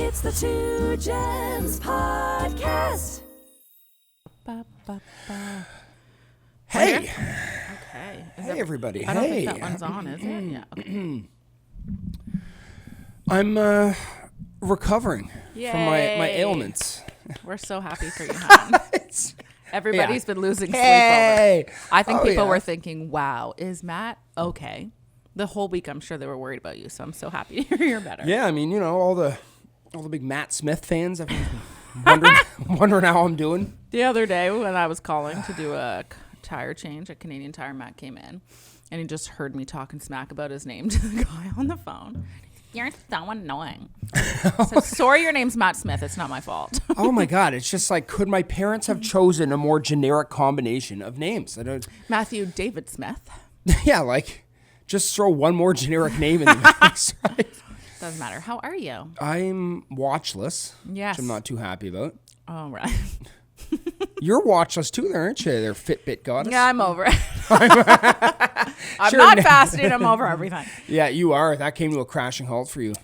It's the Two Gems Podcast. Hey. Okay. Hey, everybody. I don't Hey. think that one's on, is it? Yeah. Okay. I'm recovering from my Yay. ailments. We're so happy for you, hon. Everybody's been losing sleep over it. I think people were thinking, wow, is Matt okay? The whole week, I'm sure they were worried about you, so I'm so happy to hear you're better. Yeah, I mean, you know, all the big Matt Smith fans have been wondering how I'm doing. The other day when I was calling to do a tire change at Canadian Tire, Matt came in, and he just heard me talking smack about his name to the guy on the phone. You're so annoying. I said, sorry, your name's Matt Smith. It's not my fault. Oh my God, it's just like, could my parents have chosen a more generic combination of names? I don't. Matthew David Smith. Yeah, like, just throw one more generic name in the mix, right? Doesn't matter. How are you? I'm watchless, Yes. which I'm not too happy about. All right. You're watchless too, there, aren't you? There, Fitbit goddess. Yeah, I'm over it. I'm not fasting. I'm over everything. Yeah, you are. That came to a crashing halt for you.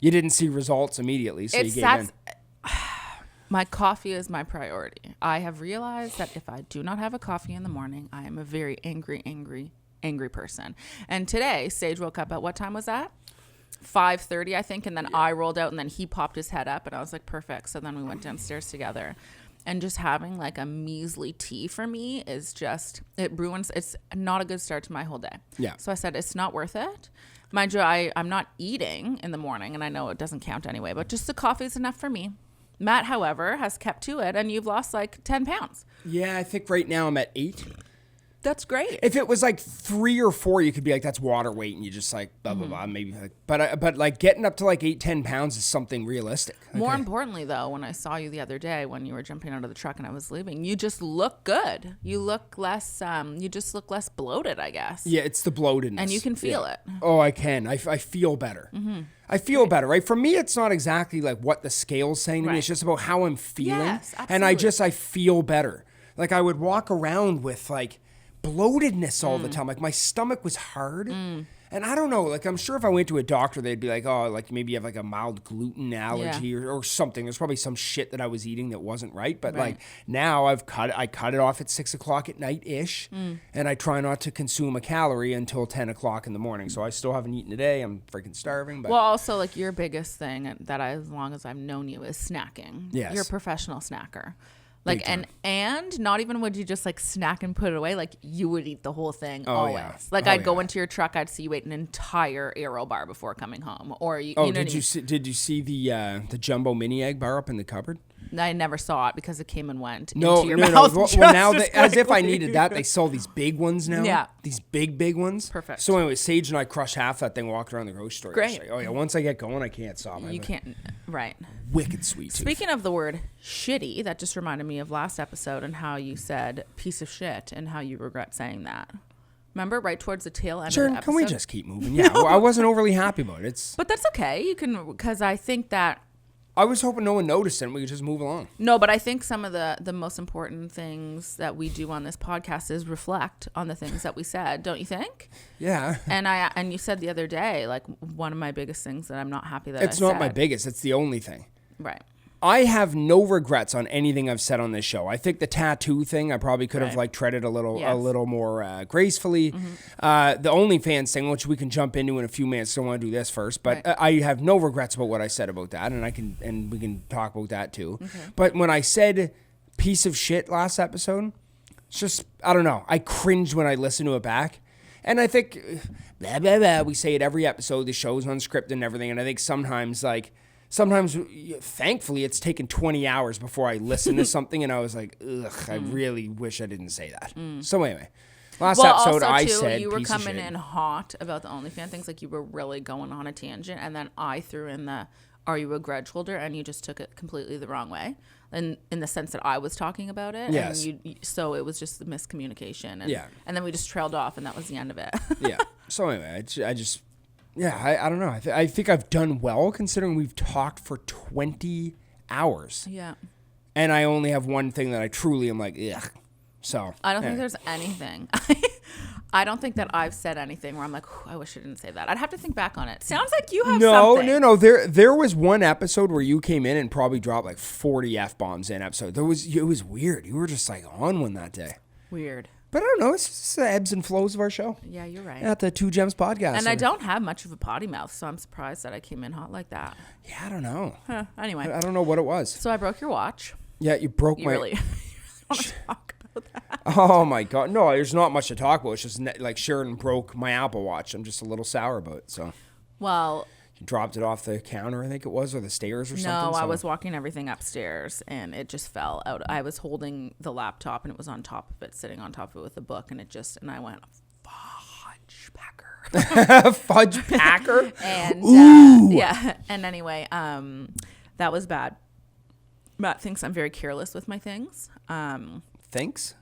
You didn't see results immediately, so you gave in. My coffee is my priority. I have realized that if I do not have a coffee in the morning, I am a very angry person. And today, Sage woke up at what time was that? 5:30, I think. And then I rolled out and then he popped his head up and I was like, perfect. So then we went downstairs together. And just having like a measly tea for me is just, it's not a good start to my whole day. Yeah. So I said, it's not worth it. Mind you, I'm not eating in the morning and I know it doesn't count anyway, but just the coffee is enough for me. Matt, however, has kept to it and you've lost like 10 pounds. Yeah, I think right now I'm at 8. That's great. If it was like 3 or 4, you could be like, that's water weight, and you just like, blah, blah, blah, maybe. Like, but like getting up to like 8-10 pounds is something realistic. Okay. More importantly, though, when I saw you the other day when you were jumping out of the truck and I was leaving, you just look good. You look less, you just look less bloated, I guess. Yeah, it's the bloatedness. And you can feel it. Oh, I can. I feel better. Mm-hmm. I feel better, right? For me, it's not exactly like what the scale's saying to me. It's just about how I'm feeling. Yes, and absolutely. I feel better. Like I would walk around with like bloatedness all the time. Like my stomach was hard. And I don't know, like I'm sure if I went to a doctor, they'd be like, oh, like maybe you have like a mild gluten allergy or something. There's probably some shit that I was eating that wasn't right. But like now I cut it off at 6 o'clock at night-ish. And I try not to consume a calorie until 10 o'clock in the morning. So I still haven't eaten today. I'm freaking starving. But Well, also, like your biggest thing that as long as I've known you is snacking. Yes. You're a professional snacker. Like, and not even would you just like snack and put it away. Like you would eat the whole thing always. Yeah. Like I'd go into your truck. I'd see you ate an entire Aero bar before coming home. Or you know did you see the jumbo mini egg bar up in the cupboard? I never saw it because it came and went No. into your mouth. Well, now as if I needed that, they sell these big ones now. Yeah. These big ones. Perfect. So anyway, Sage and I crushed half that thing, walked around the grocery store. Great. Yesterday. Oh yeah, once I get going, I can't stop. You can't. Right. Wicked sweet tooth. Speaking of the word shitty, that just reminded me of last episode and how you said piece of shit and how you regret saying that. Remember, right towards the tail end of the episode? Can we just keep moving? Yeah, well, I wasn't overly happy about it. But that's okay. You can, because I think that. I was hoping no one noticed it and we could just move along. No, but I think some of the most important things that we do on this podcast is reflect on the things that we said. Don't you think? Yeah. And you said the other day, like one of my biggest things that I'm not happy that It's not my biggest. It's the only thing. Right. I have no regrets on anything I've said on this show. I think the tattoo thing, I probably could have like treaded a little more gracefully. The OnlyFans thing, which we can jump into in a few minutes. Don't want to do this first, but I have no regrets about what I said about that, and we can talk about that too. Okay. But when I said piece of shit last episode, it's just I don't know. I cringed when I listened to it back, and I think blah blah blah. We say it every episode. The show's unscripted and everything, and I think sometimes, thankfully, it's taken 20 hours before I listened to something, and I was like, ugh, I really wish I didn't say that. So anyway, last episode also, I too, said you were piece of coming shit. in hot about the OnlyFans things, like you were really going on a tangent, and then I threw in the, are you a grudge holder? And you just took it completely the wrong way, and in the sense that I was talking about it. Yes. And so it was just the miscommunication. And, Yeah. And then we just trailed off, and that was the end of it. Yeah. So anyway, I just... Yeah, I don't know. I think I've done well considering we've talked for 20 hours. Yeah. And I only have one thing that I truly am like, ugh. So I don't think there's anything. I don't think that I've said anything where I'm like, I wish I didn't say that. I'd have to think back on it. Sounds like you have something. No. There was one episode where you came in and probably dropped like 40 F-bombs in episode. It was weird. You were just like on one that day. Weird. But I don't know. It's just the ebbs and flows of our show. Yeah, you're right. At the Two Gems podcast. And I don't have much of a potty mouth, so I'm surprised that I came in hot like that. Yeah, I don't know. Anyway. I don't know what it was. So I broke your watch. Yeah, you broke You my... really want to talk about that? Oh, my God. No, there's not much to talk about. It's just like Sheridan broke my Apple Watch. I'm just a little sour about it, so... Well... You dropped it off the counter, I think it was, or the stairs or something? No, I was walking everything upstairs, and it just fell out. I was holding the laptop, and it was on top of it, sitting on top of it with a book, and and I went, fudge packer. Fudge packer? And, yeah. And anyway, that was bad. Matt thinks I'm very careless with my things. Thanks?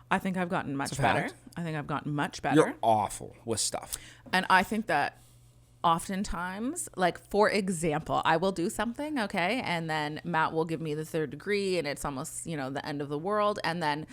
I think I've gotten much better. I think I've gotten much better. You're awful with stuff. And I think that oftentimes, like, for example, I will do something, okay, and then Matt will give me the third degree, and it's almost, the end of the world, and then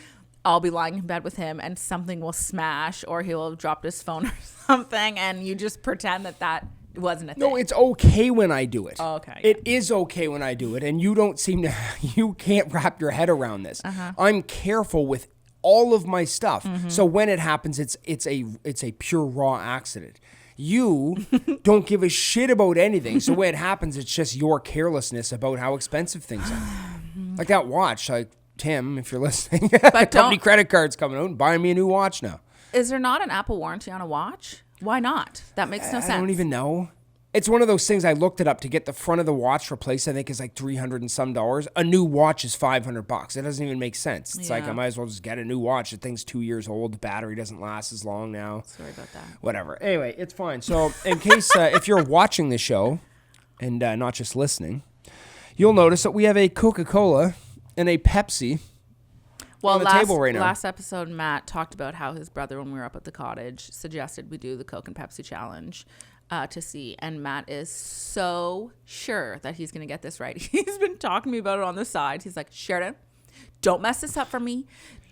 I'll be lying in bed with him, and something will smash, or he'll have dropped his phone or something, and you just pretend that wasn't a thing. No, it's okay when I do it. Oh, okay. It is okay when I do it, and you don't seem to, you can't wrap your head around this. I'm careful with all of my stuff, so when it happens, it's a pure raw accident. You don't give a shit about anything. So when it happens, it's just your carelessness about how expensive things are. Like that watch. Like, Tim, if you're listening, but company credit card's coming out and buying me a new watch now. Is there not an Apple warranty on a watch? Why not? That makes no sense. I don't even know. It's one of those things. I looked it up to get the front of the watch replaced. I think is like $300 and some. A new watch is $500. It doesn't even make sense. It's like I might as well just get a new watch. The thing's 2 years old. The battery doesn't last as long now. Sorry about that. Whatever. Anyway, it's fine. So in case if you're watching the show and not just listening, you'll notice that we have a Coca-Cola and a Pepsi on the table right now. Last episode, Matt talked about how his brother, when we were up at the cottage, suggested we do the Coke and Pepsi challenge. To see, and Matt is so sure that he's going to get this right. He's been talking to me about it on the side. He's like, Sheridan, don't mess this up for me.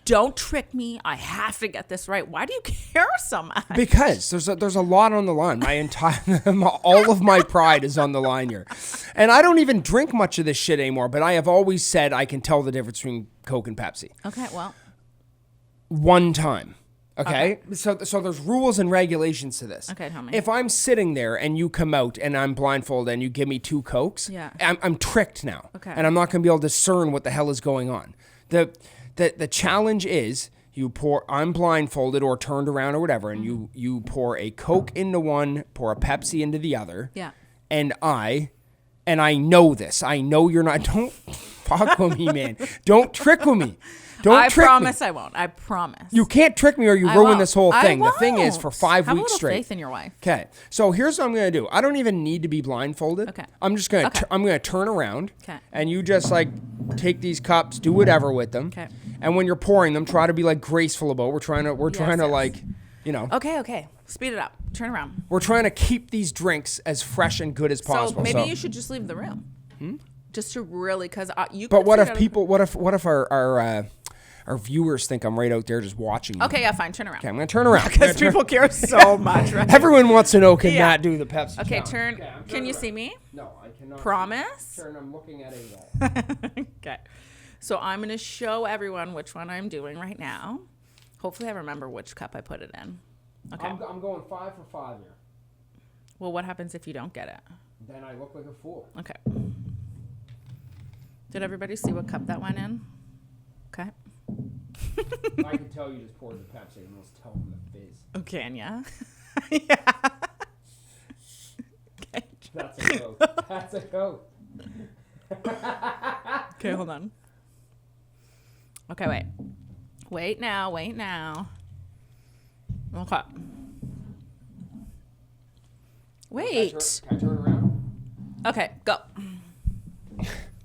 Don't trick me. I have to get this right. Why do you care so much? Because there's a lot on the line. My entire all of my pride is on the line here, and I don't even drink much of this shit anymore. But I have always said I can tell the difference between Coke and Pepsi. Okay, well, one time. Okay? So there's rules and regulations to this. Okay, tell me. If I'm sitting there and you come out and I'm blindfolded and you give me 2 Cokes, I'm tricked now. Okay. And I'm not going to be able to discern what the hell is going on. The challenge is I'm blindfolded or turned around or whatever, and you pour a Coke into one, pour a Pepsi into the other. Yeah. And I know this. I know you're not. Don't fuck with me, man. Don't trick with me. I promise I won't. I promise. You can't trick me or you ruin this whole thing. I the thing is, for 5 Have weeks straight. Have a little faith in your wife. Okay. So here's what I'm going to do. I don't even need to be blindfolded. Okay. I'm just going to I'm going to turn around. Okay. And you just like take these cups, do whatever with them. Okay. And when you're pouring them, try to be like graceful about it. We're trying to like, Okay. Speed it up. Turn around. We're trying to keep these drinks as fresh and good as possible. So maybe you should just leave the room. Just to really, because you. But what if people? What if our viewers think I'm right out there just watching you? Okay, yeah, fine. Turn around. Okay, I'm going to turn around. Because people care so much, right? Everyone wants to know, can Matt do the Pepsi Okay, challenge? Can you see me? No, I cannot. Promise? Turn, I'm looking at a wall. Okay. So I'm going to show everyone which one I'm doing right now. Hopefully I remember which cup I put it in. Okay. I'm going 5 for 5 here. Well, what happens if you don't get it? Then I look like a fool. Okay. Did everybody see what cup that went in? Okay. I can tell you just poured the Pepsi and let's tell them the fizz. Okay, yeah. Yeah. Okay. That's a Coke. That's a Coke. Okay, hold on. Okay, wait. Wait now. Okay. Wait. Can I turn around? Okay, go.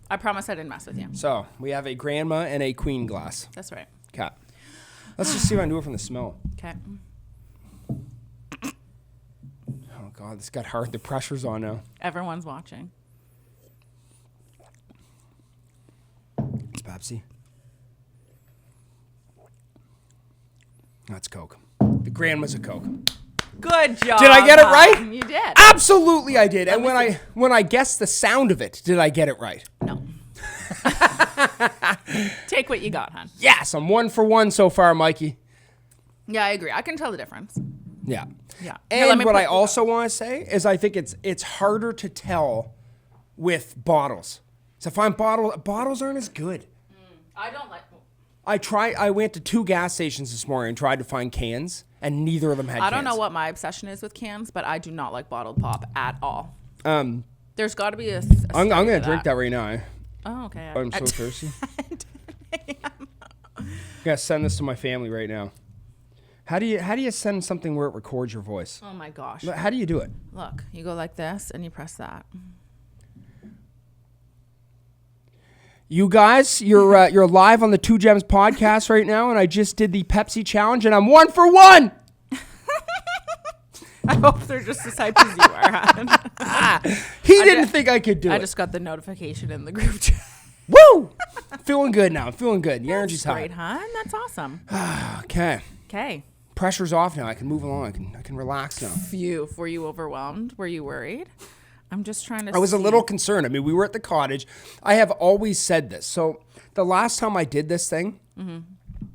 I promise I didn't mess with you. So, we have a grandma and a queen glass. That's right. Okay. Let's just see if I can do it from the smell. Okay. Oh, God, this got hard. The pressure's on now. Everyone's watching. It's Pepsi. That's Coke. The grandma's a Coke. Good job. Did I get it right? You did. Absolutely, I did. And when I guessed the sound of it, did I get it right? No. Take what you got, hon. Yes, I'm 1 for 1 so far, Mikey. Yeah, I agree. I can tell the difference. Yeah. Yeah. And what I also want to say is I think it's harder to tell with bottles. So if I'm bottles aren't as good. I don't like. I went to 2 gas stations this morning and tried to find cans, and neither of them had cans. I don't know what my obsession is with cans, but I do not like bottled pop at all. There's got to be a I'm going to drink that right now. Oh, okay. I'm so thirsty. I gotta send this to my family right now. How do you send something where it records your voice? Oh my gosh. How do you do it? Look, you go like this and you press that. You guys, you're live on the Two Gems podcast right now, and I just did the Pepsi challenge, and I'm 1 for 1. I hope they're just as hyped as you are. He didn't think I could do it. I just got the notification in the group chat. Woo! Feeling good now. I'm feeling good. The energy's high. Great, hon. That's awesome. Okay. Okay. Pressure's off now. I can move along. I can relax now. Phew. Were you overwhelmed? Were you worried? I'm just trying to I was a little concerned. I mean, we were at the cottage. I have always said this. So the last time I did this thing,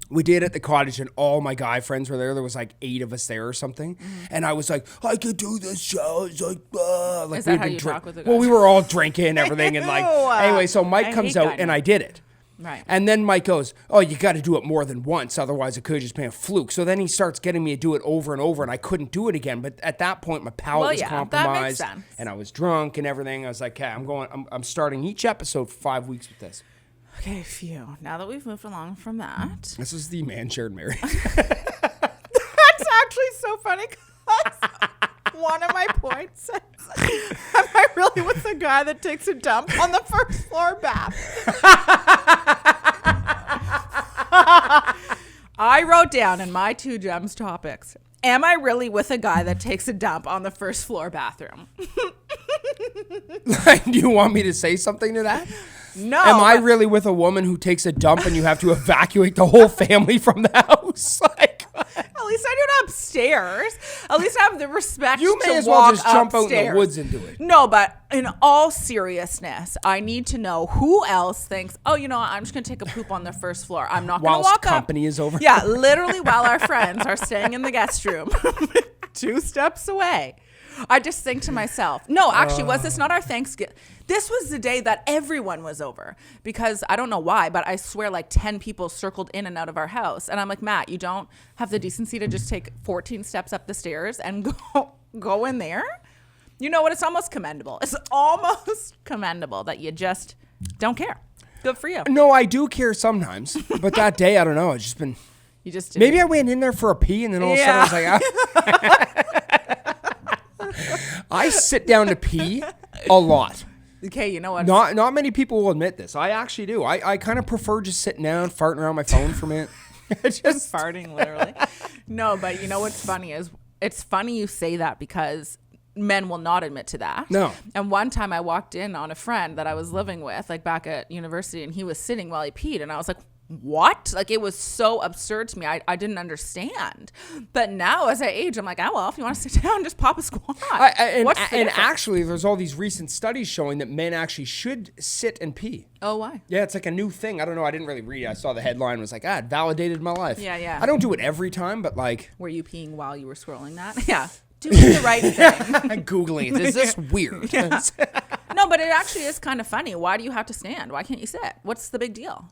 we did it at the cottage, and all my guy friends were there. There was like 8 of us there or something. And I was like, I could do this show. It's like, like is that how you talk with the guys? Well, we were all drinking and everything. And like, anyway, so Mike comes out and I did it. Right. And then Mike goes, oh, you got to do it more than once. Otherwise, it could have just been a fluke. So then he starts getting me to do it over and over, and I couldn't do it again. But at that point, my palate was compromised. That makes sense. And I was drunk and everything. I was like, okay, I'm starting each episode for 5 weeks with this. Okay, phew. Now that we've moved along from that. This is the Man Shared Married. That's actually so funny because one of my points says, am I really with the guy that takes a dump on the first floor bath? I wrote down in my Two Gems topics, am I really with a guy that takes a dump on the first floor bathroom? Like, do you want me to say something to that? No. Am I really with a woman who takes a dump and you have to evacuate the whole family from the house? Like, at least I do it upstairs. At least I have the respect to you walk may as well just jump upstairs. out in the woods and do it. No, but in all seriousness, I need to know who else thinks, oh, you know what, I'm just going to take a poop on the first floor. I'm not going to walk up. Company is over. Yeah, literally while our friends are staying in the guest room 2 steps away. I just think to myself, no, actually, was this not our Thanksgiving? This was the day that everyone was over because I don't know why, but I swear like 10 people circled in and out of our house. And I'm like, Matt, you don't have the decency to just take 14 steps up the stairs and go in there? You know what? It's almost commendable. It's almost commendable that you just don't care. Good for you. No, I do care sometimes. But that day, I don't know. It's just been... You just maybe I went in there for a pee and then all of a sudden I was like, I sit down to pee a lot. Okay, you know what? Not many people will admit this. I actually do. I kind of prefer just sitting down, farting around my phone for a minute. Just farting, literally. No, but you know what's funny is it's funny you say that because men will not admit to that. No. And one time I walked in on a friend that I was living with, like back at university, and he was sitting while he peed, and I was like, what? Like, it was so absurd to me. I didn't understand. But now as I age, I'm like, oh, well, if you want to sit down, just pop a squat. And actually, there's all these recent studies showing that men actually should sit and pee. Oh, why? Yeah, it's like a new thing. I don't know. I didn't really read it. I saw the headline. Was like, it validated my life. Yeah. I don't do it every time, but like. Were you peeing while you were scrolling that? Yeah. Doing the right thing. I'm Googling it. Is this weird? Yeah. No, but it actually is kind of funny. Why do you have to stand? Why can't you sit? What's the big deal?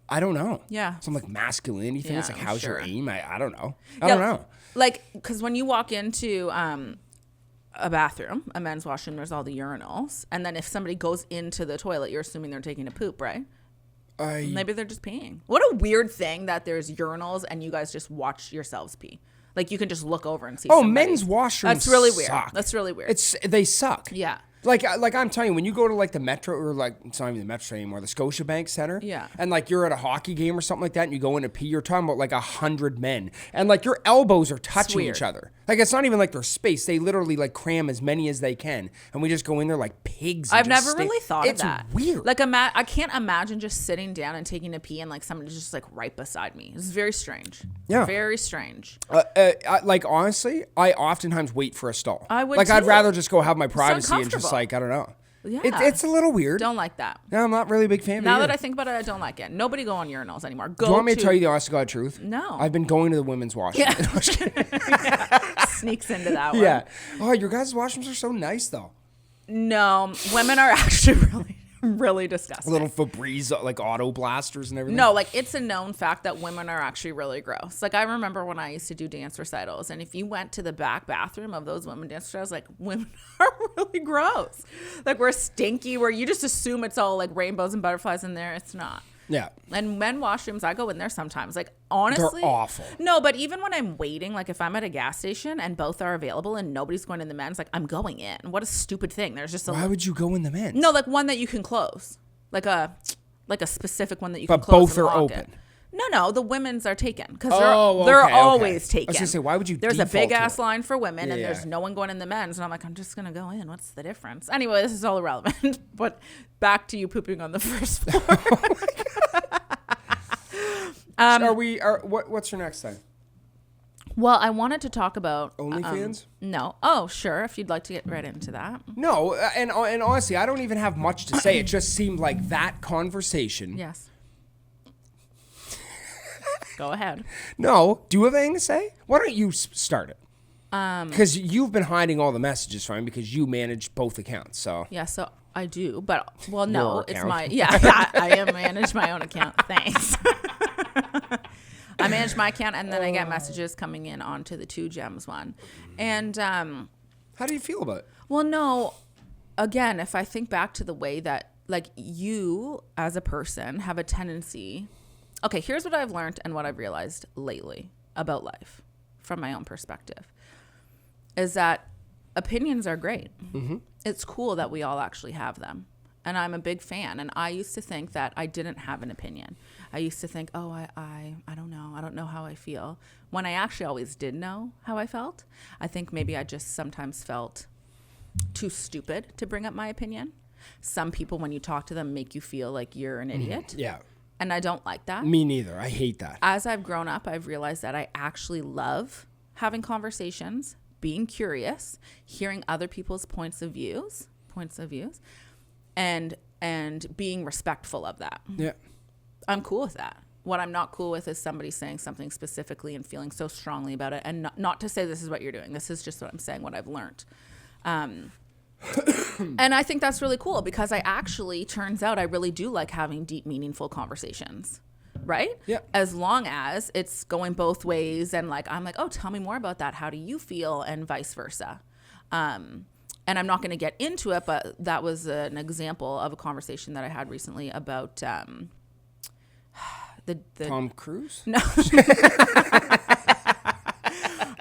I don't know. Yeah. Some like masculinity thing. Yeah, it's like, how's sure. your aim? I don't know. I don't know. Like, because when you walk into a bathroom, a men's washroom, there's all the urinals. And then if somebody goes into the toilet, you're assuming they're taking a poop, right? Maybe they're just peeing. What a weird thing that there's urinals and you guys just watch yourselves pee. Like, you can just look over and see somebody. Men's washrooms That's really weird. suck. That's really weird. They suck. Yeah. Like I'm telling you, when you go to like the Metro, or like it's not even the Metro anymore, the Scotiabank Center. Yeah. And like you're at a hockey game or something like that, and you go in to pee. You're talking about like 100 men, and like your elbows are touching each other. Like it's not even like there's space. They literally like cram as many as they can, and we just go in there like pigs. I've never really thought of that. It's weird. Like I can't imagine just sitting down and taking a pee and like someone just like right beside me. It's very strange. Yeah. Very strange. Like honestly, I oftentimes wait for a stall. I would like too. I'd rather just go have my privacy and just uncomfortable. like I don't know. Yeah. It's a little weird. Don't like that. No, I'm not really a big fan of it. Now either. that I think about it, I don't like it. Nobody go on urinals anymore. Do you want me to tell you the honest to God truth? No. I've been going to the women's washroom. Yeah. No, I'm just kidding. Sneaks into that one. Yeah. Oh, your guys' washrooms are so nice though. No, women are actually really disgusting. Little Febreze like auto blasters and everything. No, like it's a known fact that women are actually really gross. Like I remember when I used to do dance recitals, and if you went to the back bathroom of those women dance recitals, like women are really gross. Like we're stinky, where you just assume it's all like rainbows and butterflies in there. It's not. Yeah. And men washrooms, I go in there sometimes. Like honestly, they're awful. No, but even when I'm waiting, like if I'm at a gas station and both are available and nobody's going in the men's, like I'm going in. What a stupid thing. There's just Why would you go in the men's? no, like one that you can close, like a specific one that you can But close. both and are lock open. It. No, the women's are taken because Oh, they're okay. always taken. I was gonna say, why would you? There's a default big to ass it? line for women, and Yeah. there's no one going in the men's, and I'm like, I'm just gonna go in. What's the difference? Anyway, this is all irrelevant. But back to you pooping on the first floor. What's your next thing? Well, I wanted to talk about OnlyFans? No. Oh, sure. If you'd like to get right into that. No, and honestly, I don't even have much to say. It just seemed like that conversation. Yes. Go ahead. No, do you have anything to say? Why don't you start it? Because you've been hiding all the messages from me because you manage both accounts. So Yeah, so I do, but well, no, Your it's account. my I am manage my own account. Thanks. I manage my account, and then I get messages coming in onto the 2 Gems one, and how do you feel about it? well, no, again, if I think back to the way that like you as a person have a tendency. Okay, here's what I've learned and what I've realized lately about life from my own perspective is that opinions are great. Mm-hmm. It's cool that we all actually have them. And I'm a big fan. And I used to think that I didn't have an opinion. I used to think, oh, I don't know. I don't know how I feel. When I actually always did know how I felt. I think maybe I just sometimes felt too stupid to bring up my opinion. Some people, when you talk to them, make you feel like you're an idiot. Yeah. And I don't like that. Me neither. I hate that. As I've grown up, I've realized that I actually love having conversations, being curious, hearing other people's points of views, and being respectful of that. Yeah. I'm cool with that. What I'm not cool with is somebody saying something specifically and feeling so strongly about it. And not to say this is what you're doing. This is just what I'm saying, what I've learned. And I think that's really cool because turns out I really do like having deep, meaningful conversations. Right? Yeah. As long as it's going both ways and like, I'm like, oh, tell me more about that. How do you feel? And vice versa. And I'm not going to get into it, but that was an example of a conversation that I had recently about the Tom Cruise? No.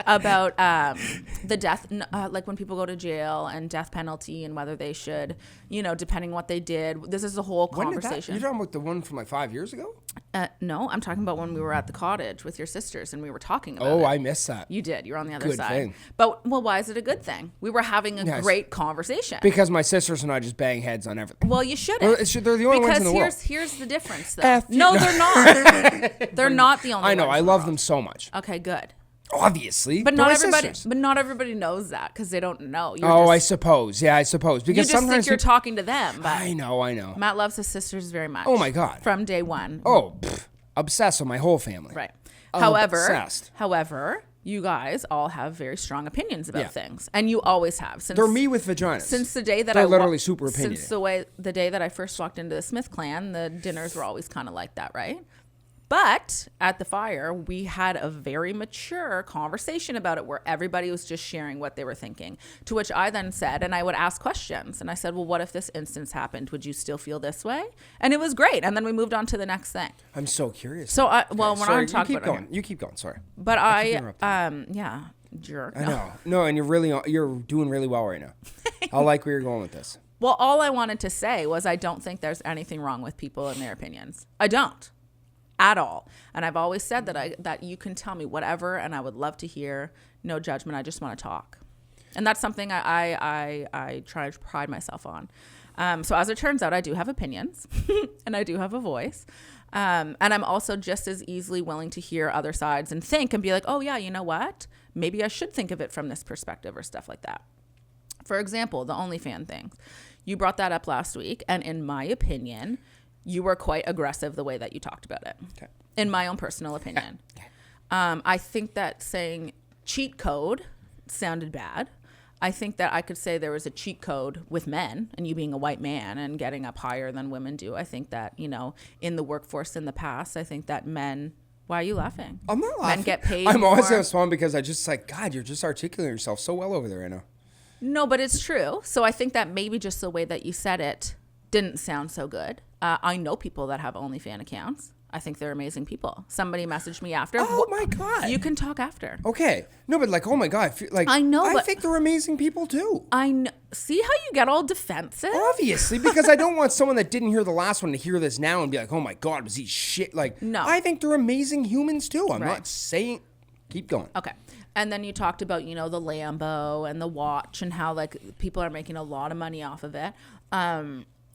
About the death, like when people go to jail and death penalty and whether they should, depending what they did. This is a whole conversation. You're talking about the one from like 5 years ago? No, I'm talking about when we were at the cottage with your sisters and we were talking about it. Oh, I missed that. You did. You're on the other Good side. thing. But, well, why is it a good thing? We were having a great conversation. Because my sisters and I just bang heads on everything. Well, you shouldn't. Well, they're the only ones in the world. Because here's the difference, though. F you. No, they're not. They're not the only I know. ones I in the love world. them so much. Okay, good. Obviously. But they're not my everybody. sisters. But not everybody knows that because they don't know. I suppose. Yeah, I suppose. You Because just sometimes think you're talking to them. But I know. Matt loves his sisters very much. Oh my God. From day one. Oh, obsessed with my whole family. Right. Obsessed. However, you guys all have very strong opinions about things, and you always have. They're me with vaginas. Since the day that They're literally super opinionated. Since the day that I first walked into the Smith clan, the dinners were always kind of like that, right? But at the fire, we had a very mature conversation about it where everybody was just sharing what they were thinking. To which I then said, and I would ask questions. And I said, well, what if this instance happened? Would you still feel this way? And it was great. And then we moved on to the next thing. I'm so curious. So, we're sorry, not talking you keep about going. You keep going. Sorry. But Jerk. I know. No, and you're doing really well right now. I like where you're going with this. Well, all I wanted to say was I don't think there's anything wrong with people and their opinions. I don't. At all. And I've always said that you can tell me whatever, and I would love to hear. No judgment. I just want to talk. And that's something I try to pride myself on. So as it turns out, I do have opinions and I do have a voice. And I'm also just as easily willing to hear other sides and think and be like, oh yeah, you know what? Maybe I should think of it from this perspective or stuff like that. For example, the OnlyFans thing. You brought that up last week. And in my opinion, you were quite aggressive the way that you talked about it. Okay. In my own personal opinion. Okay. I think that saying cheat code sounded bad. I think that I could say there was a cheat code with men and you being a white man and getting up higher than women do. I think that, in the workforce in the past, I think that men, why are you laughing? I'm not laughing. Men get paid I'm always more. responding because I just God, you're just articulating yourself so well over there right now. No, but it's true. So I think that maybe just the way that you said it didn't sound so good. I know people that have OnlyFans accounts. I think they're amazing people. Somebody messaged me after. Oh my God. You can talk after. Okay. No, but oh my God. I know. I think they're amazing people too. I know. See how you get all defensive? Obviously, because I don't want someone that didn't hear the last one to hear this now and be like, oh my God, was he shit? No. I think they're amazing humans too. I'm not saying, keep going. Okay. And then you talked about, the Lambo and the watch and how people are making a lot of money off of it.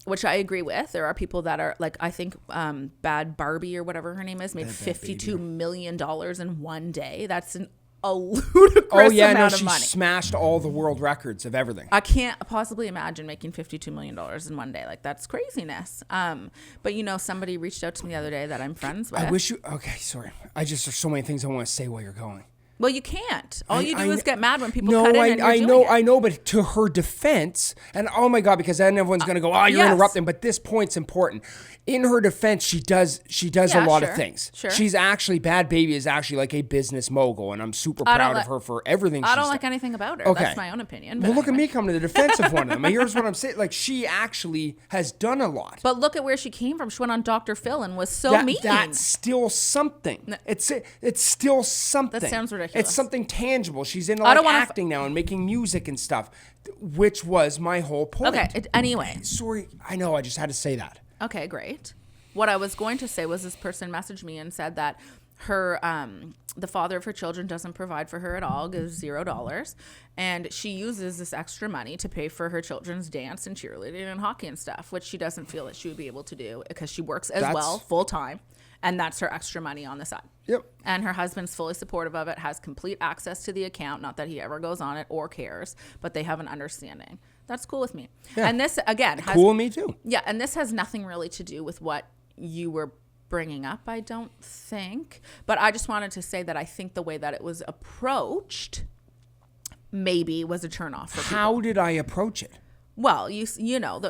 Which I agree with. There are people that are I think Bad Barbie or whatever her name is made $52 million in one day. That's a ludicrous amount of money. She smashed all the world records of everything. I can't possibly imagine making $52 million in one day. That's craziness. But somebody reached out to me the other day that I'm friends with. I wish you. Okay, sorry. There's so many things I want to say while you're going. Well, you can't. All you do is get mad when people cut in and you're doing it. I know, but to her defense, and oh my God, because then everyone's going to go, you're interrupting, but this point's important. In her defense, she does a lot of things. Sure. She's actually, Bad Baby is actually a business mogul, and I'm super proud of her for everything she's done. I don't like anything about her. Okay. That's my own opinion. Well, look at me coming to the defense of one of them. Here's what I'm saying. She actually has done a lot. But look at where she came from. She went on Dr. Phil and was so mean. That's still something. No. It's still something. That sounds ridiculous. It's something tangible. She's into acting now and making music and stuff, which was my whole point. Okay, anyway. Sorry, I know, I just had to say that. Okay, great. What I was going to say was this person messaged me and said that her the father of her children doesn't provide for her at all, gives $0, and she uses this extra money to pay for her children's dance and cheerleading and hockey and stuff, which she doesn't feel that she would be able to do because she works well full time, and that's her extra money on the side. Yep. And her husband's fully supportive of it, has complete access to the account, not that he ever goes on it or cares, but they have an understanding. That's cool with me. Yeah. And this, again, cool with me too. Yeah, and this has nothing really to do with what you were bringing up, I don't think. But I just wanted to say that I think the way that it was approached maybe was a turnoff for people. How did I approach it? Well, you know,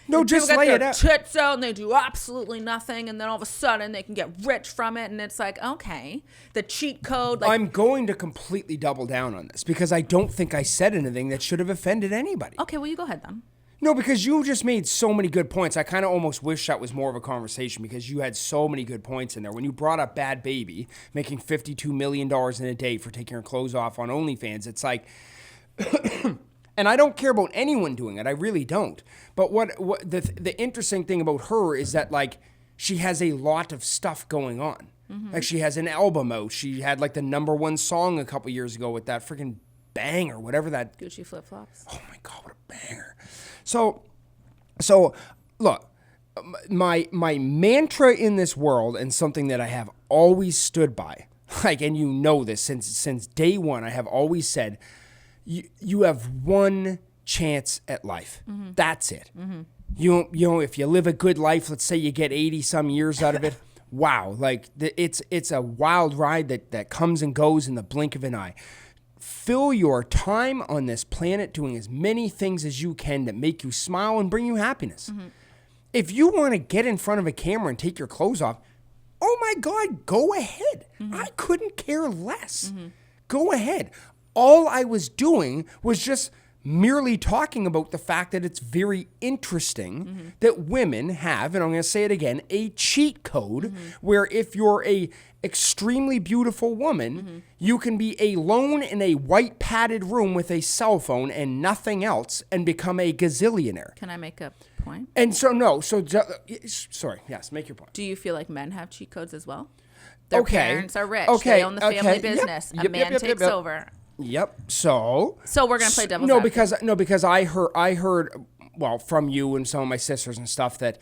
no, just lay it out. Tits out and they do absolutely nothing, and then all of a sudden they can get rich from it, and it's okay, the cheat code. I'm going to completely double down on this because I don't think I said anything that should have offended anybody. Okay, well, you go ahead then. No, because you just made so many good points. I kind of almost wish that was more of a conversation because you had so many good points in there. When you brought up Bad Baby making $52 million in a day for taking her clothes off on OnlyFans, it's and I don't care about anyone doing it. I really don't. But what the interesting thing about her is that she has a lot of stuff going on. Mm-hmm. She has an album out. She had the #1 song a couple years ago with that freaking banger, whatever that Gucci flip flops. Oh my God, what a banger! So look, my mantra in this world and something that I have always stood by, and you know this since day one, I have always said, you have one chance at life. Mm-hmm. That's it. Mm-hmm. You know, if you live a good life, let's say you get 80 some years out of it. Wow, it's a wild ride that comes and goes in the blink of an eye. Fill your time on this planet doing as many things as you can that make you smile and bring you happiness. Mm-hmm. If you want to get in front of a camera and take your clothes off, oh my God, go ahead. Mm-hmm. I couldn't care less. Mm-hmm. Go ahead. All I was doing was just merely talking about the fact that it's very interesting that women have, and I'm going to say it again, a cheat code where if you're a extremely beautiful woman, you can be alone in a white padded room with a cell phone and nothing else and become a gazillionaire. Can I make a point? And sorry, yes, make your point. Do you feel like men have cheat codes as well? Their Okay. parents are rich. Okay. They own the family Okay. Yep. business. Yep, A man yep, takes yep. over. Yep. So we're gonna play devil's advocate. because I heard well from you and some of my sisters and stuff that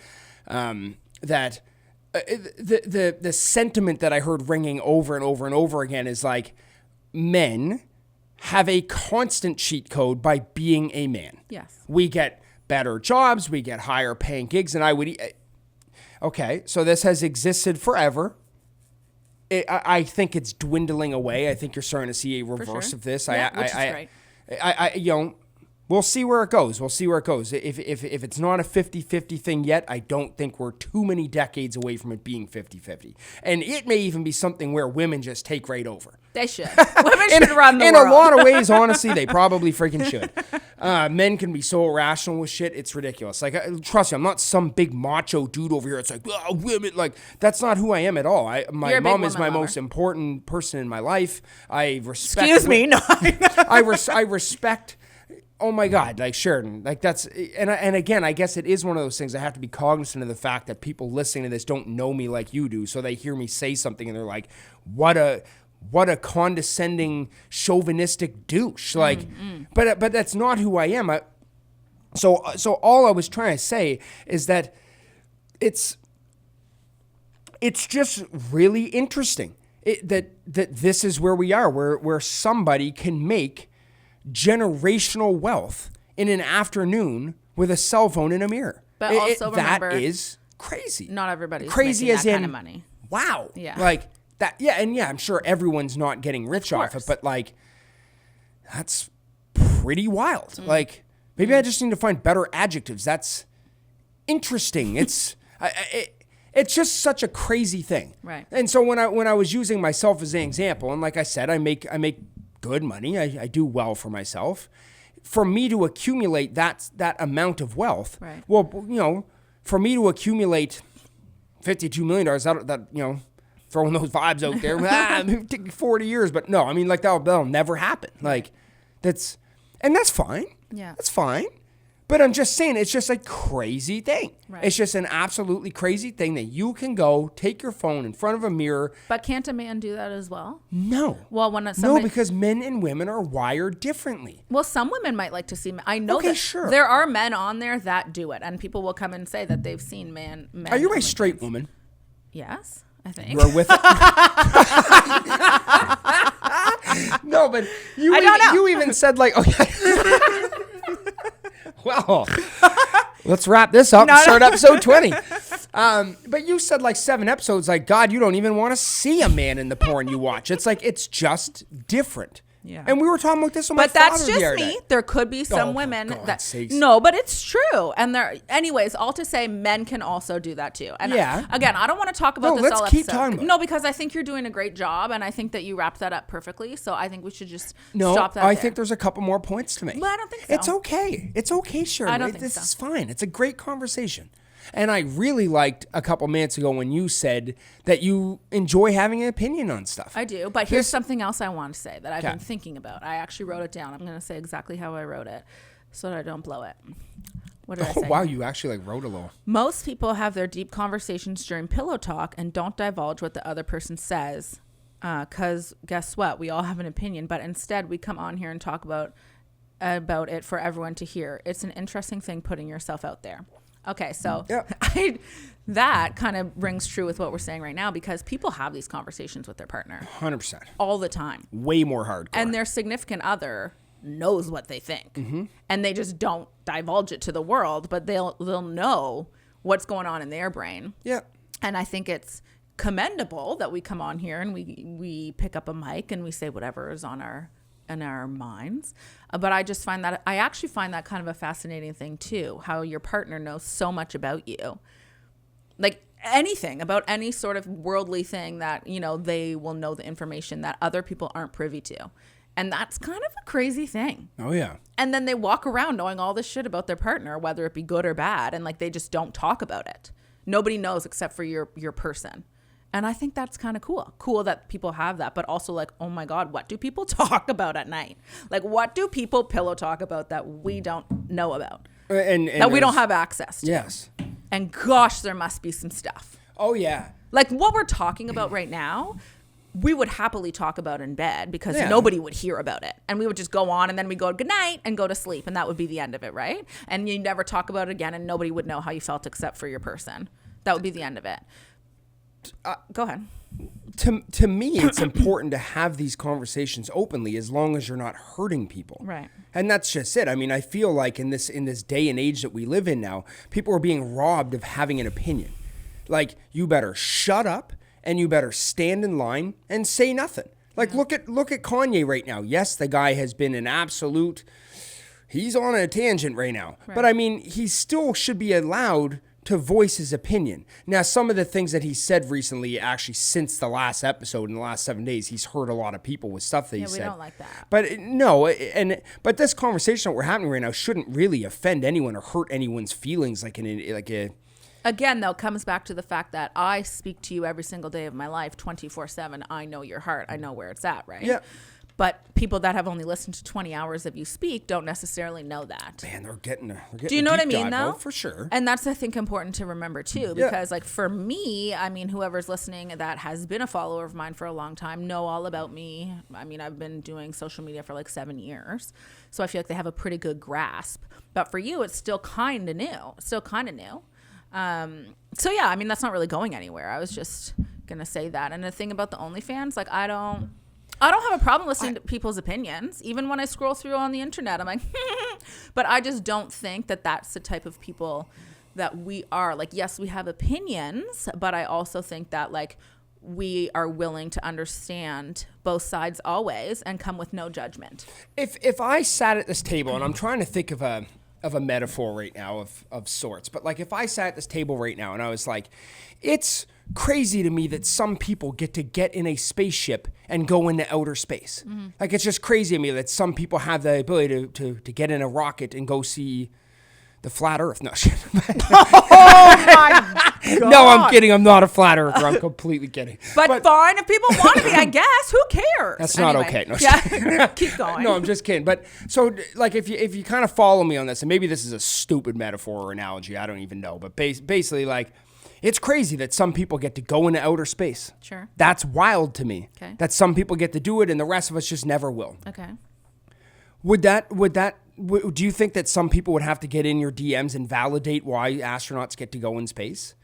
the sentiment that I heard ringing over and over and over again is like men have a constant cheat code by being a man. Yes. We get better jobs, we get higher paying gigs, and I would. Okay, so this has existed forever. I think it's dwindling away. I think you're starting to see a reverse of this. Yeah, which is great. We'll see where it goes. If it's not a 50-50 thing yet, I don't think we're too many decades away from it being 50-50. And it may even be something where women just take right over. They should. Women should run the world. In a lot of ways, honestly, they probably freaking should. Men can be so irrational with shit. It's ridiculous. Like, trust me, I'm not some big macho dude over here. It's like, oh, women. Like, that's not who I am at all. My mom is my most important person in my life. I respect. Excuse me. No. I respect. Oh my God, like Sheridan, like that's, and again, I guess it is one of those things I have to be cognizant of the fact that people listening to this don't know me like you do, so they hear me say something and they're like, what a condescending, chauvinistic douche, like, but that's not who I am. So all I was trying to say is that it's just really interesting that this is where we are, where somebody can make generational wealth in an afternoon with a cell phone and a mirror. But also remember, that is crazy. Not everybody's crazy making as that in kind of money. Wow. Yeah. Like that. Yeah. And yeah, I'm sure everyone's not getting rich off it, but like, that's pretty wild. Like maybe I just need to find better adjectives. That's interesting. It's, it's just such a crazy thing. Right. And so when I was using myself as an example, and like I said, I make good money. I do well for myself. For me to accumulate that amount of wealth, right. Well, for me to accumulate $52 million, that throwing those vibes out there, it took 40 years, but no, I mean, like that'll never happen. Like that's fine. Yeah, that's fine. But I'm just saying, it's just a crazy thing. Right. It's just an absolutely crazy thing that you can go take your phone in front of a mirror. But can't a man do that as well? No. Well, because men and women are wired differently. Well, some women might like to see. I know that sure. There are men on there that do it, and people will come and say that they've seen men. Are you a straight woman? Yes, I think. You're with it. No, but I don't know. You even said like, okay. Well, let's wrap this up and start episode 20. But you said like 7 episodes, like, God, you don't even want to see a man in the porn you watch. It's like, it's just different. Yeah. And we were talking about this on my But that's father the other just me. day. There could be some women that sakes. no, but it's true. And anyways, all to say, men can also do that too. And yeah. Again, I don't want to talk about this all let's keep episode. talking about it. No, because I think you're doing a great job, and I think that you wrapped that up perfectly. So I think we should just stop that. I think there's a couple more points to make. But I don't think so. It's okay. It's okay, Shirley. I don't think this so. is fine. It's a great conversation. And I really liked a couple minutes ago when you said that you enjoy having an opinion on stuff. I do, but here's something else I want to say that I've been thinking about. I actually wrote it down. I'm going to say exactly how I wrote it so that I don't blow it. What did I say? Oh, wow, you actually wrote a little. Most people have their deep conversations during pillow talk and don't divulge what the other person says because guess what? We all have an opinion, but instead we come on here and talk about it for everyone to hear. It's an interesting thing putting yourself out there. Okay, so that kind of rings true with what we're saying right now because people have these conversations with their partner. 100%. All the time. Way more hardcore. And their significant other knows what they think. Mm-hmm. And they just don't divulge it to the world, but they'll know what's going on in their brain. Yeah. And I think it's commendable that we come on here and we pick up a mic and we say whatever is on our minds. But I actually find that kind of a fascinating thing too, how your partner knows so much about you. Like anything about any sort of worldly thing that, they will know the information that other people aren't privy to. And that's kind of a crazy thing. Oh, yeah. And then they walk around knowing all this shit about their partner, whether it be good or bad. And like, they just don't talk about it. Nobody knows except for your person. And I think that's kind of cool. Cool that people have that, but also like, oh my God, what do people talk about at night? Like, what do people pillow talk about that we don't know about? And that we don't have access to? Yes. And gosh, there must be some stuff. Oh, yeah. Like what we're talking about right now, we would happily talk about in bed because nobody would hear about it. And we would just go on and then we go good night and go to sleep. And that would be the end of it, right? And you never talk about it again and nobody would know how you felt except for your person. That would be the end of it. Go ahead. To me, it's important to have these conversations openly as long as you're not hurting people. Right. And that's just it. I mean, I feel like in this day and age that we live in now, people are being robbed of having an opinion. Like, you better shut up and you better stand in line and say nothing. Like, look at Kanye right now. Yes, the guy has been an absolute, he's on a tangent right now. Right. But I mean, he still should be allowed to voice his opinion. Now, some of the things that he said recently, actually since the last episode in the last 7 days, he's hurt a lot of people with stuff that he said. Yeah, we don't like that. But but this conversation that we're having right now shouldn't really offend anyone or hurt anyone's feelings Again, though, comes back to the fact that I speak to you every single day of my life, 24/7. I know your heart. I know where it's at, right? Yeah. But people that have only listened to 20 hours of you speak don't necessarily know that. Man, they're getting Do you know what I mean, though? Oh, for sure. And that's, I think, important to remember, too. Because, like, for me, I mean, whoever's listening that has been a follower of mine for a long time know all about me. I mean, I've been doing social media for, like, 7 years. So I feel like they have a pretty good grasp. But for you, it's still kind of new. So, yeah, I mean, that's not really going anywhere. I was just going to say that. And the thing about the OnlyFans, like, I don't have a problem listening to people's opinions. Even when I scroll through on the internet, I'm like, but I just don't think that that's the type of people that we are. Like, yes, we have opinions, but I also think that, like, we are willing to understand both sides always and come with no judgment. If I sat at this table, and I'm trying to think of a metaphor right now of sorts, but like if I sat at this table right now and I was like, it's crazy to me that some people get in a spaceship and go into outer space. Mm-hmm. Like, it's just crazy to me that some people have the ability to get in a rocket and go see the flat earth. No, shit. Oh my God. No, I'm kidding. I'm not a flat earther. I'm completely kidding. But fine, if people want to be, I guess. Who cares? That's not okay. No, keep going. No, I'm just kidding. But so, like, if you kind of follow me on this, and maybe this is a stupid metaphor or analogy, I don't even know. But basically, like, it's crazy that some people get to go into outer space. Sure. That's wild to me. Okay. That some people get to do it, and the rest of us just never will. Okay. Do you think that some people would have to get in your DMs and validate why astronauts get to go in space?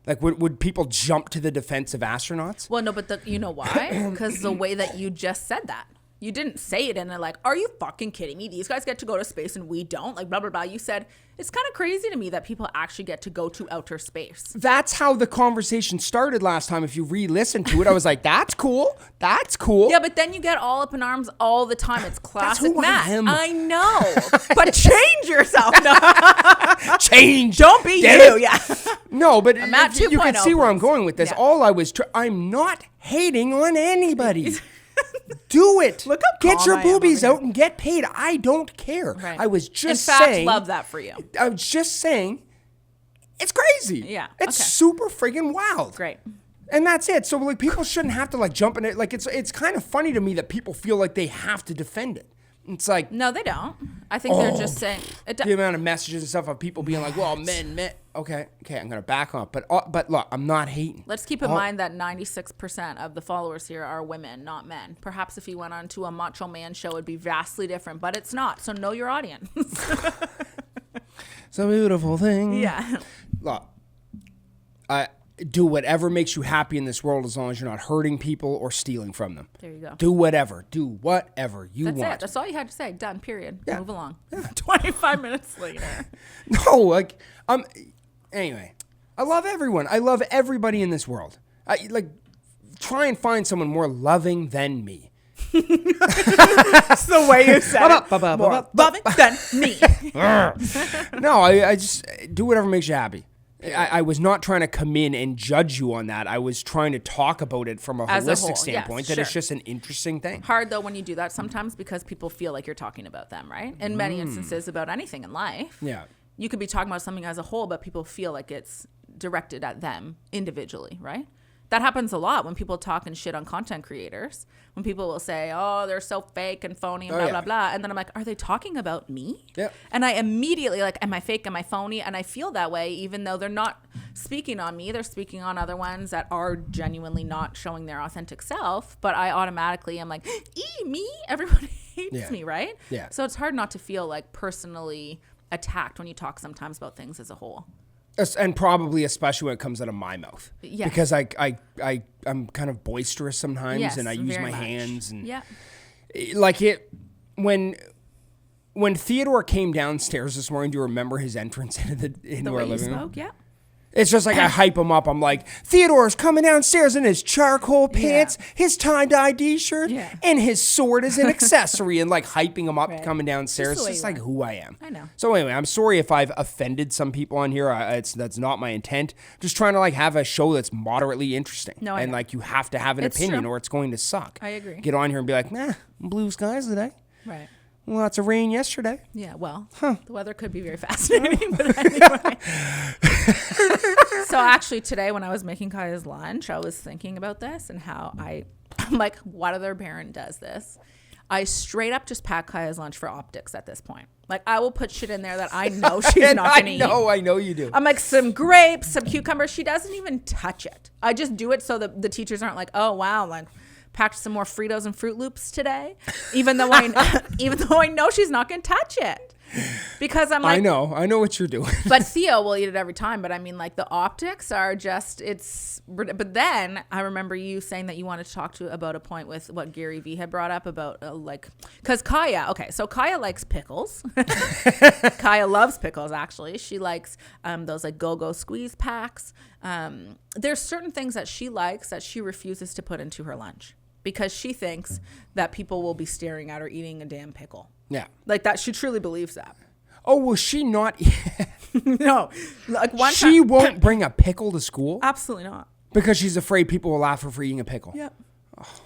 Like, would people jump to the defense of astronauts? Well, no, but you know why? Because the way that you just said that. You didn't say it and they're like, are you fucking kidding me? These guys get to go to space and we don't? Like, blah, blah, blah. You said, it's kind of crazy to me that people actually get to go to outer space. That's how the conversation started last time. If you re-listen to it, I was like, that's cool. That's cool. Yeah, but then you get all up in arms all the time. It's classic That's who Matt. I am. I know. But change yourself. No. Change. Don't be Get you. it? Yeah. No, but Matt you can see where I'm going with this. Yeah. All I was, I'm not hating on anybody. Do it. Look how Get calm your I am boobies over out and get paid. I don't care. Right. I was just In fact, saying. love that for you. I was just saying, it's crazy. Yeah. It's okay. super friggin' wild. Great. And that's it. So, like, people shouldn't have to, like, jump in it. Like, it's kind of funny to me that people feel like they have to defend it. It's like, no, they don't. I think they're just saying the amount of messages and stuff of people being like, well, men. Okay, I'm gonna back off. But look, I'm not hating. Let's keep in mind that 96% of the followers here are women, not men. Perhaps if you went on to a macho man show, it'd be vastly different, but it's not. So know your audience. It's a beautiful thing. Yeah. Look, do whatever makes you happy in this world as long as you're not hurting people or stealing from them. There you go. Do whatever you want. That's it. That's all you had to say. Done. Period. Yeah. Move along. Yeah. 25 minutes later. No, like, anyway, I love everyone. I love everybody in this world. Try and find someone more loving than me. That's the way you said it. More loving than me. No, I just do whatever makes you happy. I was not trying to come in and judge you on that. I was trying to talk about it from a holistic whole, standpoint, yes, that it's just an interesting thing. Hard, though, when you do that sometimes because people feel like you're talking about them, right? In many instances about anything in life. Yeah. You could be talking about something as a whole, but people feel like it's directed at them individually, right? That happens a lot when people talk and shit on content creators. When people will say, oh, they're so fake and phony and blah, blah. And then I'm like, are they talking about me? Yeah. And I immediately like, am I fake? Am I phony? And I feel that way, even though they're not speaking on me. They're speaking on other ones that are genuinely not showing their authentic self. But I automatically am like, me? Everybody hates me, right? Yeah. So it's hard not to feel like personally attacked when you talk sometimes about things as a whole. And probably especially when it comes out of my mouth. Yes. Because I'm kind of boisterous sometimes, Yes, and I use my very much. hands. And Yeah. like it, when Theodore came downstairs this morning, do you remember his entrance into The our way you living room? spoke, yeah. It's just like I hype him up. I'm like, Theodore's coming downstairs in his charcoal pants, his tie-dye t-shirt, and his sword is an accessory, and like hyping him up coming downstairs. It's just like who I am. I know. So anyway, I'm sorry if I've offended some people on here. That's not my intent. Just trying to like have a show that's moderately interesting. No, I and know. like you have to have an It's opinion true. or it's going to suck. I agree. Get on here and be like, nah, blue skies today. Right. Lots of rain yesterday. Yeah, well, the weather could be very fascinating, but anyway. So actually today when I was making Kaya's lunch, I was thinking about this and how I'm like, what other parent does this? I straight up just pack Kaya's lunch for optics at this point. Like I will put shit in there that I know she's not going to eat. I know you do. I'm like some grapes, some cucumbers. She doesn't even touch it. I just do it so that the teachers aren't like, oh, wow, like packed some more Fritos and Fruit Loops today, even though I know she's not going to touch it. Because I'm like, I know what you're doing. But Theo will eat it every time. But I mean, like the optics are just, but then I remember you saying that you wanted to talk about a point with what Gary Vee had brought up about because Kaya likes pickles. Kaya loves pickles, actually. She likes those like go-go squeeze packs. There's certain things that she likes that she refuses to put into her lunch because she thinks that people will be staring at her eating a damn pickle. Yeah. Like that, she truly believes that. Oh, will she not? No. Like she won't bring a pickle to school? Absolutely not. Because she's afraid people will laugh at her for eating a pickle. Yep.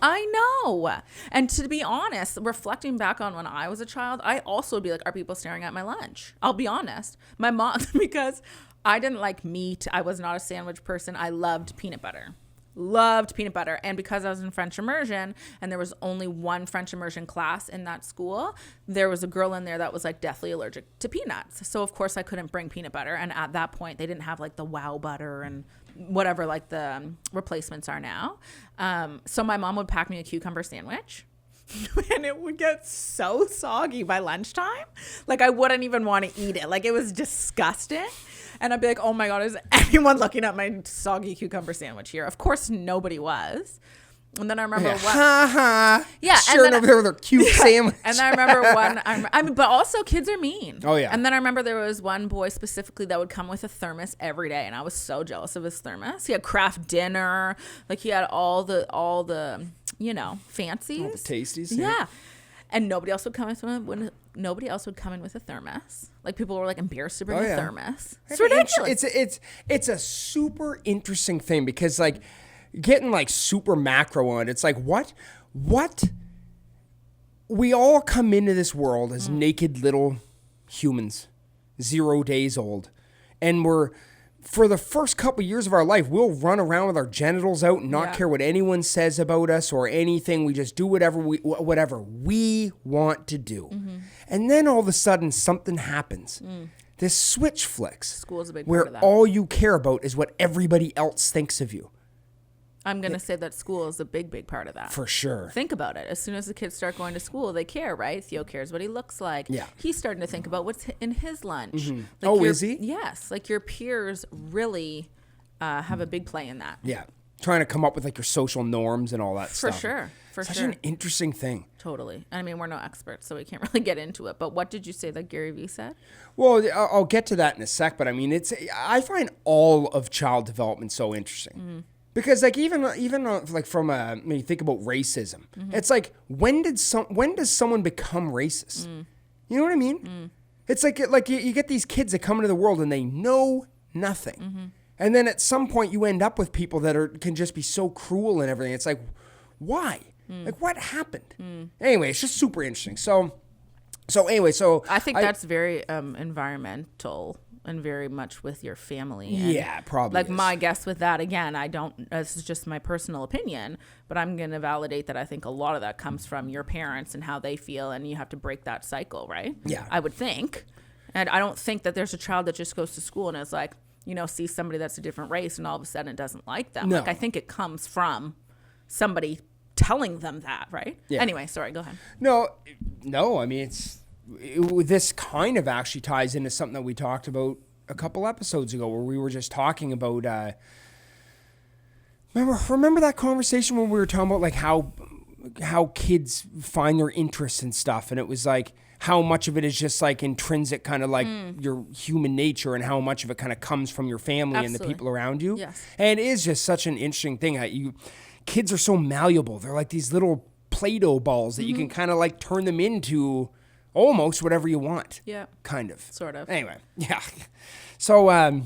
I know. And to be honest, reflecting back on when I was a child, I also would be like, are people staring at my lunch? I'll be honest. My mom, because I didn't like meat. I was not a sandwich person. I loved peanut butter. And because I was in French immersion and there was only one French immersion class in that school, there was a girl in there that was like deathly allergic to peanuts. So of course I couldn't bring peanut butter. And at that point they didn't have like the wow butter and whatever like the replacements are now. So my mom would pack me a cucumber sandwich. And it would get so soggy by lunchtime. Like I wouldn't even want to eat it. Like it was disgusting. And I'd be like, oh my God, is anyone looking at my soggy cucumber sandwich here? Of course nobody was. And then I remember sharing over there with her cute sandwich. And then I remember but also kids are mean. Oh yeah. And then I remember there was one boy specifically that would come with a thermos every day, and I was so jealous of his thermos. He had craft dinner, like he had all the fancies, all the tasties. Yeah. And nobody else would come in with a thermos. Like people were like embarrassed to bring a thermos. It's ridiculous. It's a super interesting thing because like getting like super macro on it, it's like what we all come into this world as naked little humans, 0 days old, and we're for the first couple years of our life, we'll run around with our genitals out and not care what anyone says about us or anything. We just do whatever we want to do. Mm-hmm. And then all of a sudden something happens. This switch flicks. School's a big where part of that. all you care about is what everybody else thinks of you. I'm going to say that school is a big, big part of that. For sure. Think about it. As soon as the kids start going to school, they care, right? Theo cares what he looks like. Yeah. He's starting to think about what's in his lunch. Mm-hmm. Like is he? Yes. Like your peers really have a big play in that. Yeah. Trying to come up with like your social norms and all that stuff. For sure. Such an interesting thing. Totally. I mean, we're no experts, so we can't really get into it. But what did you say that Gary Vee said? Well, I'll get to that in a sec, but I mean, I find all of child development so interesting. Mm-hmm. Because like even like from when you think about racism, it's like when does someone become racist? You know what I mean? It's like you get these kids that come into the world and they know Nothing. And then at some point you end up with people that can just be so cruel and everything. It's like, why? Like, what happened? Anyway, it's just super interesting. So I think that's very environmental and very much with your family. And yeah, probably. Like my guess with that, again, this is just my personal opinion, but I'm going to validate that I think a lot of that comes from your parents and how they feel, and you have to break that cycle, right? Yeah. I would think. And I don't think that there's a child that just goes to school and is like, sees somebody that's a different race and all of a sudden doesn't like them. No. Like, I think it comes from somebody telling them that, right? Yeah. Anyway, sorry, go ahead. No, I mean, this kind of actually ties into something that we talked about a couple episodes ago, where we were just talking about, remember that conversation when we were talking about like how kids find their interests and stuff, and it was like how much of it is just like intrinsic, kind of like your human nature, and how much of it kind of comes from your family and the people around you. Yes. And it is just such an interesting thing. Kids are so malleable. They're like these little Play-Doh balls that you can kind of like turn them into almost whatever you want. Yeah. Kind of. Sort of. Anyway, yeah. So I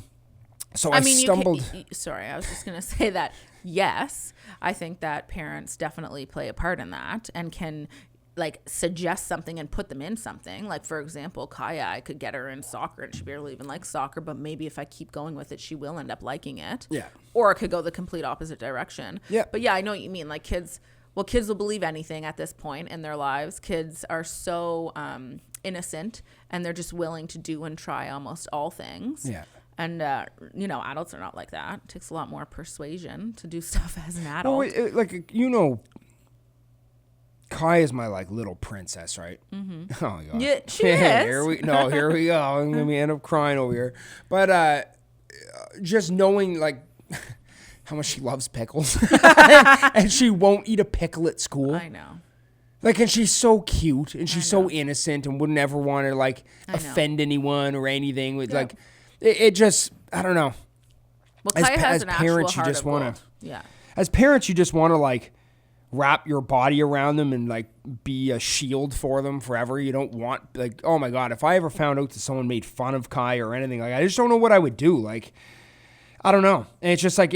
stumbled. Sorry, I was just going to say that, yes, I think that parents definitely play a part in that and can like suggest something and put them in something. Like, for example, Kaya, I could get her in soccer and she barely even likes soccer, but maybe if I keep going with it, she will end up liking it. Yeah. Or it could go the complete opposite direction. Yeah. But yeah, I know what you mean. Like kids will believe anything at this point in their lives. Kids are so innocent, and they're just willing to do and try almost all things. Yeah. And, adults are not like that. It takes a lot more persuasion to do stuff as an adult. Well, Kai is my like little princess, right? Mm-hmm. Oh my God. Yeah, she is. Here we go. I'm gonna end up crying over here. But just knowing like how much she loves pickles, and she won't eat a pickle at school. I know. Like, and she's so cute, and she's so innocent, and wouldn't ever want to like offend anyone or anything. With like, it just, I don't know. Well, Kai has an actual heart of gold. Yeah. As parents, you just want to like wrap your body around them and like be a shield for them forever. You don't want like, oh my God, if I ever found out that someone made fun of Kai or anything, like I just don't know what I would do. Like, I don't know. And it's just like,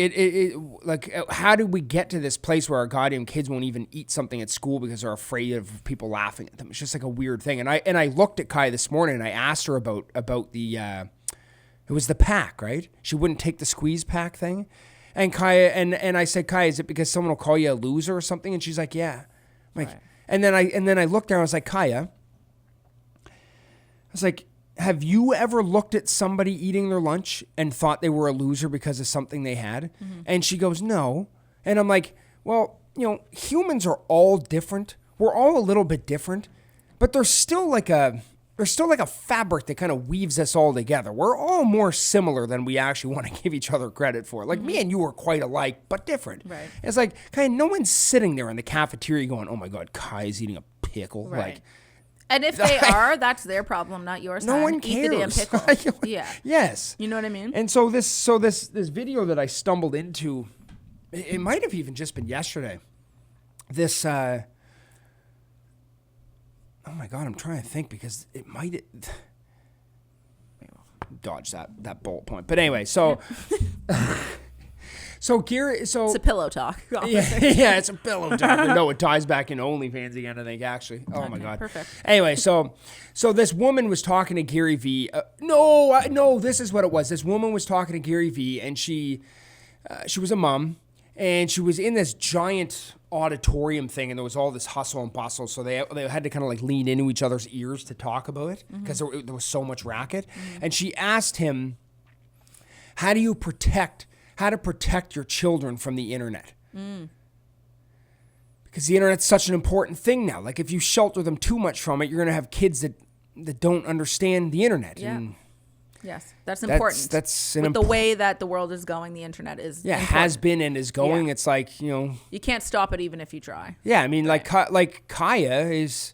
like, how did we get to this place where our goddamn kids won't even eat something at school because they're afraid of people laughing at them? It's just like a weird thing. And I looked at Kai this morning and I asked her about the, it was the pack, right? She wouldn't take the squeeze pack thing. And Kaya, and I said, Kaya, is it because someone will call you a loser or something? And she's like, yeah. I'm like, right. And then I looked there and I was like, Kaya, I was like, have you ever looked at somebody eating their lunch and thought they were a loser because of something they had? Mm-hmm. And she goes, no. And I'm like, well, humans are all different. We're all a little bit different, but there's still like a fabric that kind of weaves us all together. We're all more similar than we actually want to give each other credit for. Like, me and you are quite alike, but different. Right. And it's like, no one's sitting there in the cafeteria going, oh my God, Kai's eating a pickle. Right. Like, and if they are, that's their problem, not yours. No one cares. Eat the damn pickle. Yeah. Yes. You know what I mean? And so this video that I stumbled into, it might have even just been yesterday. This, oh my God, I'm trying to think because it might dodge that bullet point. But anyway, so Gary, it's a pillow talk. Yeah, it's a pillow talk. No, it ties back into OnlyFans again, I think, actually. Oh, my God. Perfect. Anyway, so this woman was talking to Gary Vee. No, this is what it was. This woman was talking to Gary Vee, and she was a mom, and she was in this giant auditorium thing, and there was all this hustle and bustle, so they had to kind of like lean into each other's ears to talk about it because there was so much racket. And she asked him, how to protect your children from the internet. Because the internet's such an important thing now. Like, if you shelter them too much from it, you're going to have kids that don't understand the internet. Yeah. And yes, that's important. With the way that the world is going, the internet is important. Has been and is going. Yeah. It's like, you can't stop it even if you try. Yeah, I mean, right. like Kaya is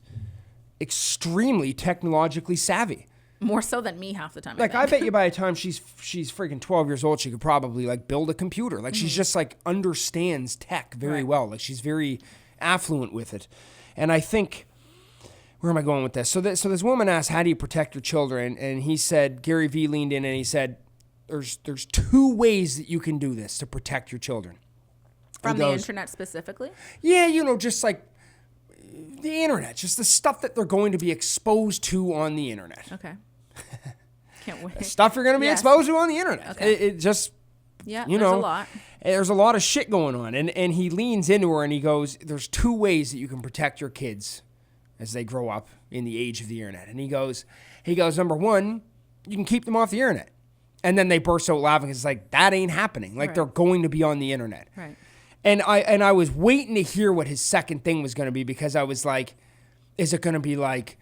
extremely technologically savvy. More so than me half the time. Like, I bet you by the time she's freaking 12 years old, she could probably like build a computer. Like, she's just like understands tech very well. Like, she's very affluent with it. And I think, where am I going with this? So this woman asked, how do you protect your children? And he said, Gary Vee leaned in and he said, there's 2 ways that you can do this to protect your children. From the internet specifically? Yeah, just like the internet, just the stuff that they're going to be exposed to on the internet. Okay. Can't wait. Stuff you're going to be exposed to on the internet. Okay. It just, there's a lot. There's a lot of shit going on. And he leans into her and he goes, there's 2 ways that you can protect your kids as they grow up in the age of the internet. And he goes, number 1, you can keep them off the internet. And then they burst out laughing. It's like, that ain't happening. Like, they're going to be on the internet. Right. And I was waiting to hear what his second thing was going to be, because I was like, is it going to be like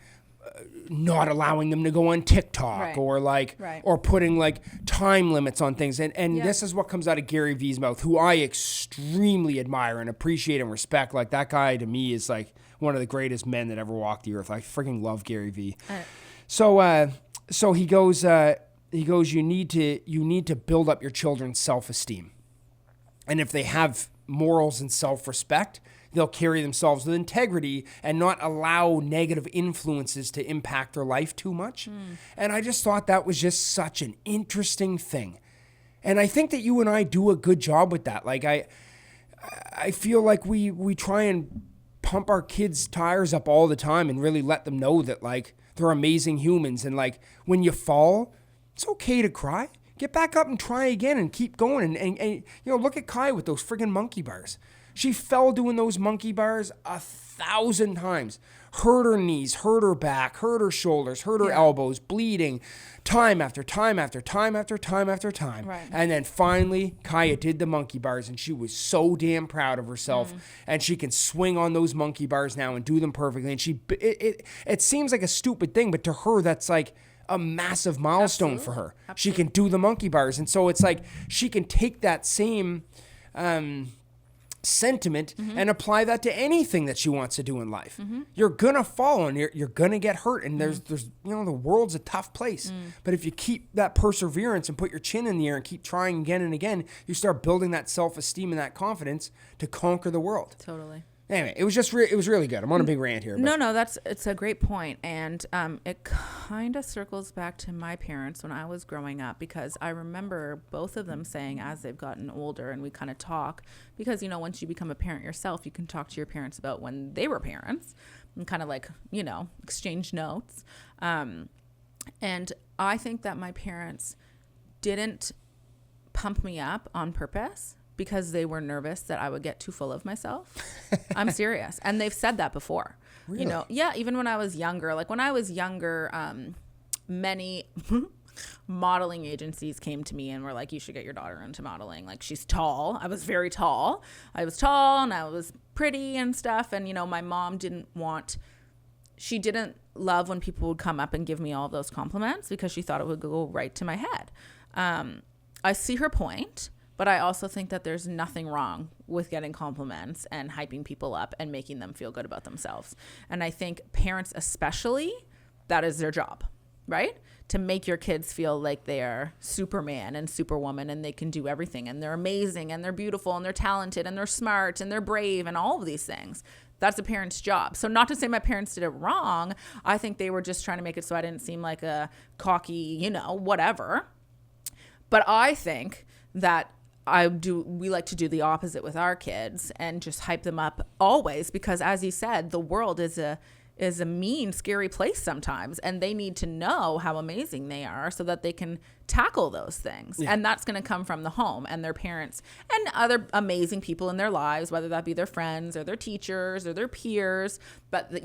not allowing them to go on TikTok or like or putting like time limits on things? And this is what comes out of Gary Vee's mouth, who I extremely admire and appreciate and respect. Like, that guy to me is like one of the greatest men that ever walked the earth. I freaking love Gary Vee. So he goes, you need to build up your children's self-esteem. And if they have morals and self-respect, they'll carry themselves with integrity and not allow negative influences to impact their life too much. And I just thought that was just such an interesting thing. And I think that you and I do a good job with that. Like, I feel like we try and pump our kids' tires up all the time and really let them know that, like, they're amazing humans. And, like, when you fall, it's okay to cry. Get back up and try again and keep going. And look at Kai with those friggin' monkey bars. She fell doing those monkey bars 1,000 times. Hurt her knees, hurt her back, hurt her shoulders, hurt her elbows, bleeding, time after time after time after time after time. Right. And then finally, Kaya did the monkey bars, and she was so damn proud of herself. And she can swing on those monkey bars now and do them perfectly. And it seems like a stupid thing, but to her, that's like a massive milestone for her. Absolutely. She can do the monkey bars. And so it's like she can take that same sentiment and apply that to anything that she wants to do in life. You're gonna fall and you're gonna get hurt, and there's the world's a tough place. But if you keep that perseverance and put your chin in the air and keep trying again and again, you start building that self-esteem and that confidence to conquer the world. Totally. Anyway, it was just it was really good. I'm on a big rant here. No, it's a great point. And it kind of circles back to my parents when I was growing up, because I remember both of them saying, as they've gotten older, and we kind of talk, because, once you become a parent yourself, you can talk to your parents about when they were parents and kind of like, exchange notes. And I think that my parents didn't pump me up on purpose, because they were nervous that I would get too full of myself. I'm serious. And they've said that before. Really? Even when I was younger. Like, when I was younger, many modeling agencies came to me and were like, you should get your daughter into modeling. Like, she's tall. I was very tall. I was tall and I was pretty and stuff. And, my mom didn't love when people would come up and give me all those compliments, because she thought it would go right to my head. I see her point. But I also think that there's nothing wrong with getting compliments and hyping people up and making them feel good about themselves. And I think parents especially, that is their job, right? To make your kids feel like they are Superman and Superwoman and they can do everything and they're amazing and they're beautiful and they're talented and they're smart and they're brave and all of these things. That's a parent's job. So not to say my parents did it wrong. I think they were just trying to make it so I didn't seem like a cocky, whatever. But I think that we like to do the opposite with our kids and just hype them up always, because, as you said, the world is a mean, scary place sometimes, and they need to know how amazing they are so that they can tackle those things. Yeah. And that's going to come from the home and their parents and other amazing people in their lives, whether that be their friends or their teachers or their peers, but that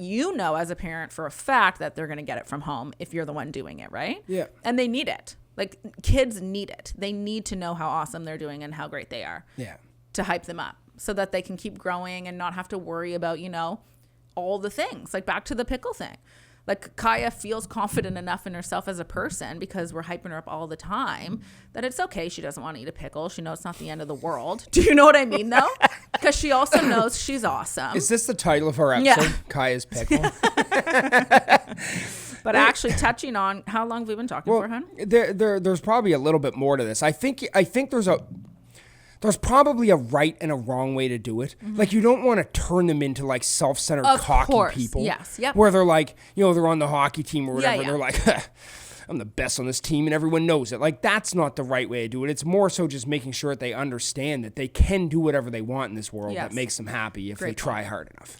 as a parent for a fact that they're going to get it from home if you're the one doing it, right? Yeah. And they need it. Like, kids need it. They need to know how awesome they're doing and how great they are. Yeah. To hype them up so that they can keep growing and not have to worry about, all the things. Like, back to the pickle thing. Like, Kaya feels confident enough in herself as a person, because we're hyping her up all the time, that it's okay. She doesn't want to eat a pickle. She knows it's not the end of the world. Do you know what I mean, though? Because she also knows she's awesome. Is this the title of our episode? Yeah. Kaya's Pickle? But actually, touching on, how long have we been talking for, hon? There's probably a little bit more to this. I think there's probably a right and a wrong way to do it. Like, you don't want to turn them into like self-centered, cocky people. Yes. Yep. Where they're like, they're on the hockey team or whatever. Yeah. They're like, I'm the best on this team and everyone knows it. Like, that's not the right way to do it. It's more so just making sure that they understand that they can do whatever they want in this world that makes them happy if they try hard enough.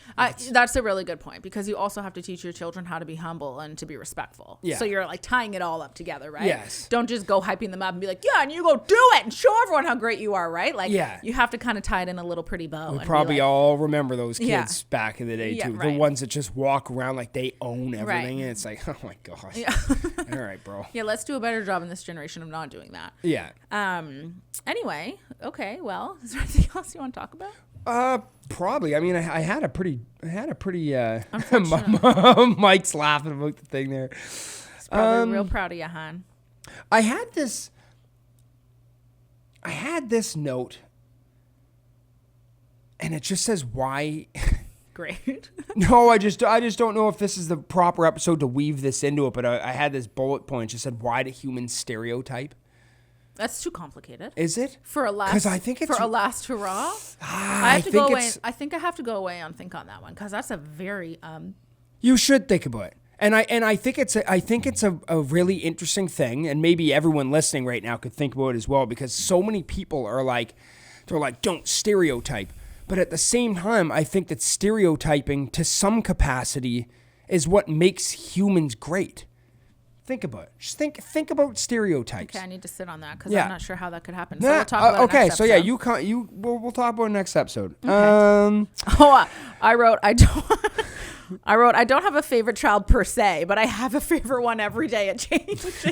That's a really good point, because you also have to teach your children how to be humble and to be respectful. Yeah. So you're like tying it all up together, right? Yes. Don't just go hyping them up and be like, yeah, and you go do it and show everyone how great you are, right? Like, you have to kind of tie it in a little pretty bow. We probably all remember those kids back in the day too. Right. The ones that just walk around like they own everything, and it's like, oh my gosh. Yeah. All right, bro. Yeah, let's do a better job in this generation of not doing that. Yeah. Anyway, okay. Well, is there anything else you want to talk about? Probably. I mean, I had a pretty. Mike's laughing about the thing there. He's probably real proud of you, hon. I had this note, and it just says why. Great. No, I just don't know if this is the proper episode to weave this into it, but I had this bullet point. It just said, why do humans stereotype? That's too complicated. Is it? For a last, 'cause I think it's, for a last hurrah? I think I have to go away and think on that one, because that's a very You should think about it. And I think it's a really interesting thing, and maybe everyone listening right now could think about it as well, because so many people are like, don't stereotype. But at the same time, I think that stereotyping to some capacity is what makes humans great. Think about it. Just think about stereotypes. Okay, I need to sit on that, because I'm not sure how that could happen. So Nah, we'll talk about it next episode. We'll talk about it next episode. Okay. I wrote, I don't have a favorite child per se, but I have a favorite one every day. It changes.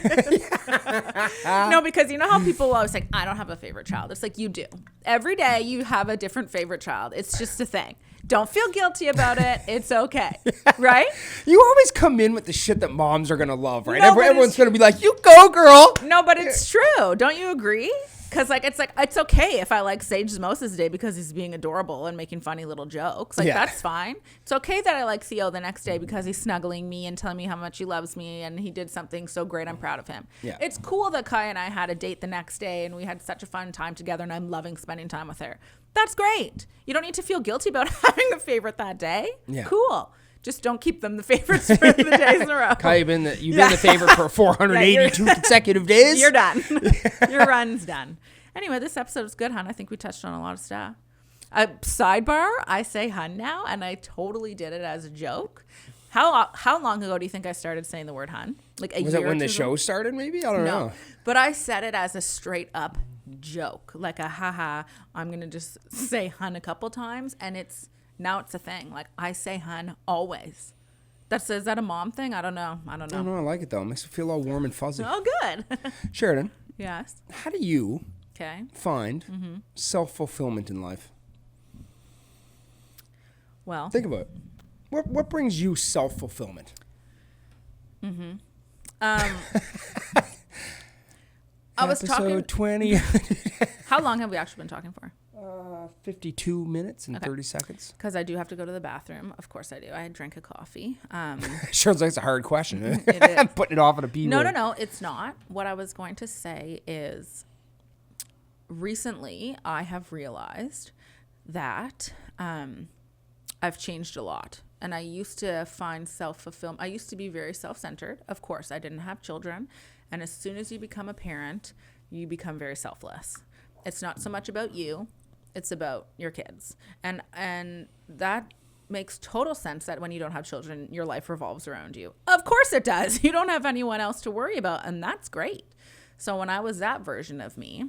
No, because you know how people always say, I don't have a favorite child. It's like, you do. Every day you have a different favorite child. It's just a thing. Don't feel guilty about it. It's okay. Right? You always come in with the shit that moms are going to love, right? No, Everyone's going to be like, you go, girl. No, but it's true. Don't you agree? Because it's okay if I like Sage most of the day because he's being adorable and making funny little jokes. That's fine. It's okay that I like Theo the next day because he's snuggling me and telling me how much he loves me and he did something so great. I'm proud of him. Yeah. It's cool that Kai and I had a date the next day and we had such a fun time together, and I'm loving spending time with her. That's great. You don't need to feel guilty about having a favorite that day. Yeah. Cool. Just don't keep them the favorites for the days in a row. Kai, you've been the favorite for 482 consecutive days. You're done. Your run's done. Anyway, this episode was good, hon. I think we touched on a lot of stuff. Sidebar, I say hun now, and I totally did it as a joke. How long ago do you think I started saying the word hun? Like a year or two? Was it when the ago? show started, maybe? I don't know. But I said it as a straight up joke. Like a haha, I'm going to just say hun a couple times, and now it's a thing. Like, I say hun always. Is that a mom thing? I don't know. I don't know. I like it, though. It makes me feel all warm and fuzzy. Oh, good. Sheridan. Yes. How do you find self-fulfillment in life? Well, think about it. What brings you self-fulfillment? I was talking. Episode 20. How long have we actually been talking for? 52 minutes and 30 seconds. Because I do have to go to the bathroom. Of course I do. I drank a coffee. Sure, it's like it's a hard question. It is. I'm putting it off at a B word. No, it's not. What I was going to say is, recently I have realized that I've changed a lot. And I used to find self-fulfillment. I used to be very self-centered. Of course, I didn't have children. And as soon as you become a parent, you become very selfless. It's not so much about you. It's about your kids. And that makes total sense that when you don't have children, your life revolves around you. Of course it does. You don't have anyone else to worry about. And that's great. So when I was that version of me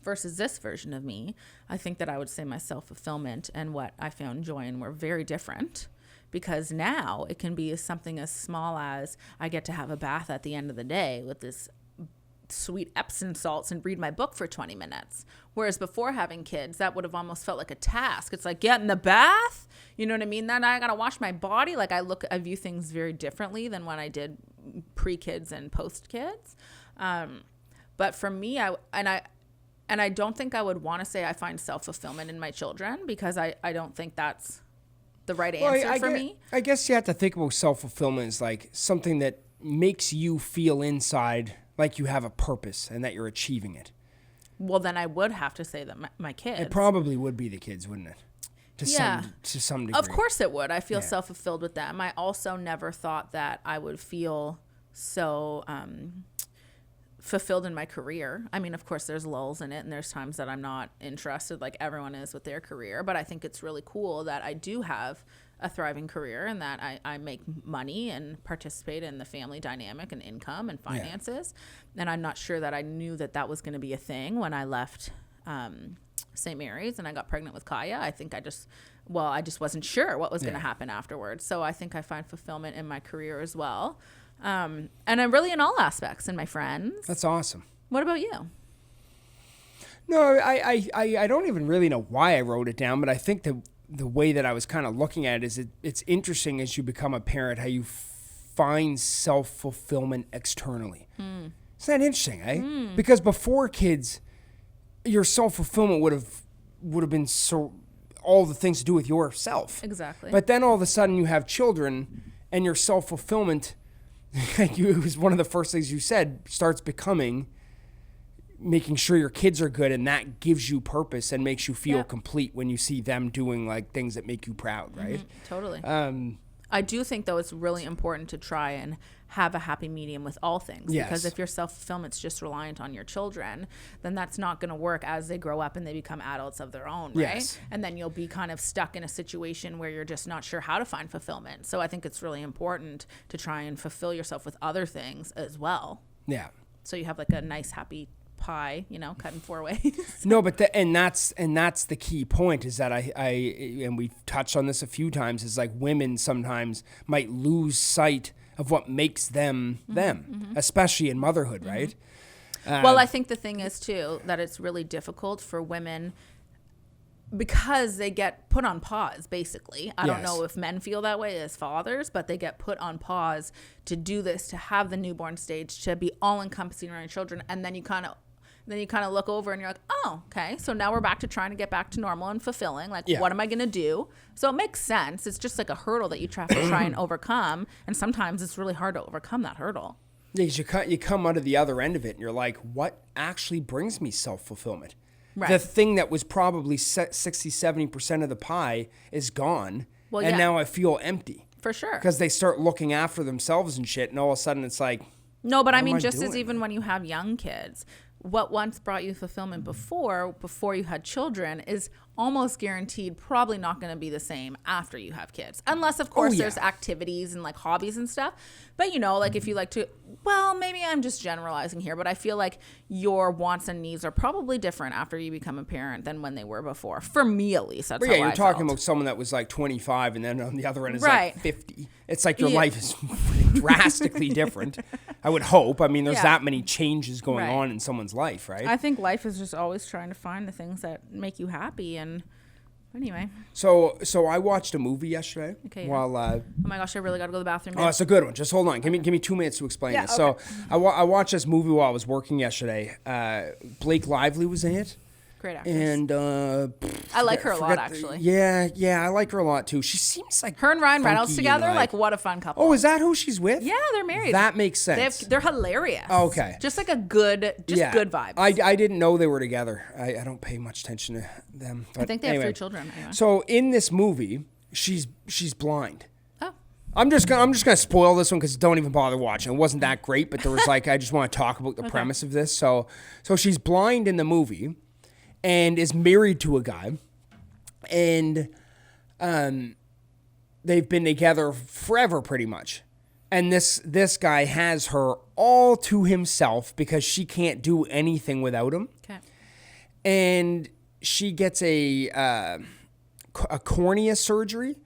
versus this version of me, I think that I would say my self-fulfillment and what I found joy in were very different. Because now it can be something as small as I get to have a bath at the end of the day with this sweet Epsom salts and read my book for 20 minutes. Whereas before having kids, that would have almost felt like a task. It's like, get in the bath. You know what I mean? Then I got to wash my body. Like I view things very differently than when I did pre-kids and post-kids. But for me, I don't think I would want to say I find self-fulfillment in my children, because I don't think that's the right answer for me. I guess you have to think about self-fulfillment as like something that makes you feel inside like you have a purpose and that you're achieving it. Well, then I would have to say that my kids. It probably would be the kids, wouldn't it? To some degree. Of course it would. I feel self-fulfilled with them. I also never thought that I would feel so fulfilled in my career. I mean, of course, there's lulls in it, and there's times that I'm not interested, like everyone is with their career. But I think it's really cool that I do have a thriving career and that I make money and participate in the family dynamic and income and finances. Yeah. And I'm not sure that I knew that that was going to be a thing when I left St. Mary's and I got pregnant with Kaya. I think I just wasn't sure what was going to happen afterwards. So I think I find fulfillment in my career as well. And I'm really in all aspects, in my friends. That's awesome. What about you? No, I don't even really know why I wrote it down, but I think the way that I was kind of looking at it is it's interesting as you become a parent how you find self-fulfillment externally. Isn't that interesting, eh? Because before kids, your self-fulfillment would have been so all the things to do with yourself. Exactly. But then all of a sudden you have children and your self-fulfillment, it was one of the first things you said, starts becoming making sure your kids are good, and that gives you purpose and makes you feel complete when you see them doing like things that make you proud, right? Totally. I do think, though, it's really important to try and have a happy medium with all things. Yes. Because if your self-fulfillment's just reliant on your children, then that's not going to work as they grow up and they become adults of their own, right? Yes. And then you'll be kind of stuck in a situation where you're just not sure how to find fulfillment. So I think it's really important to try and fulfill yourself with other things as well. Yeah. So you have like a nice, happy pie, cut in 4 ways. No, but that's the key point is that I and we've touched on this a few times, is like women sometimes might lose sight of what makes them especially in motherhood, right? Well, I think the thing is too that it's really difficult for women because they get put on pause, basically. I don't know if men feel that way as fathers, but they get put on pause to do this, to have the newborn stage, to be all encompassing around your children, and then you kind of look over and you're like, oh, okay, so now we're back to trying to get back to normal and fulfilling. Like, what am I going to do? So it makes sense. It's just like a hurdle that you try and overcome. And sometimes it's really hard to overcome that hurdle. Yeah, because you come out of the other end of it and you're like, what actually brings me self-fulfillment? Right. The thing that was probably 60, 70% of the pie is gone. Well, and now I feel empty. For sure. Because they start looking after themselves and shit. And all of a sudden it's like, no, but I mean, just doing? as even when you have young kids, what once brought you fulfillment before you had children is almost guaranteed probably not going to be the same after you have kids. Unless, of course, there's activities and like hobbies and stuff. But, like if you like to, well, maybe I'm just generalizing here, but I feel like your wants and needs are probably different after you become a parent than when they were before. For me, at least. That's how you're I talking felt. about someone that was like 25 and then on the other end is Right. like 50. It's like your life is drastically different. I would hope. I mean, there's that many changes going on in someone's life, right? I think life is just always trying to find the things that make you happy. And anyway. So I watched a movie yesterday. Okay. While oh my gosh, I really got to go to the bathroom. Oh, it's a good one. Just hold on. Give me 2 minutes to explain this. Okay. So I watched this movie while I was working yesterday. Blake Lively was in it. Great actress. And I like her a lot, actually. Yeah, I like her a lot too. She seems like her and Ryan Reynolds funky together. and Like what a fun couple. Oh, is that who she's with? Yeah, they're married. That makes sense. They're hilarious. Oh, okay. Just like a good vibes. I didn't know they were together. I don't pay much attention to them. But I think they have 3 children. Anyway. So in this movie, she's blind. Oh. I'm just gonna spoil this one because don't even bother watching. It wasn't that great, but there was like I just want to talk about the premise of this. So she's blind in the movie, and is married to a guy, and they've been together forever pretty much. And this guy has her all to himself because she can't do anything without him. Okay. And she gets a cornea surgery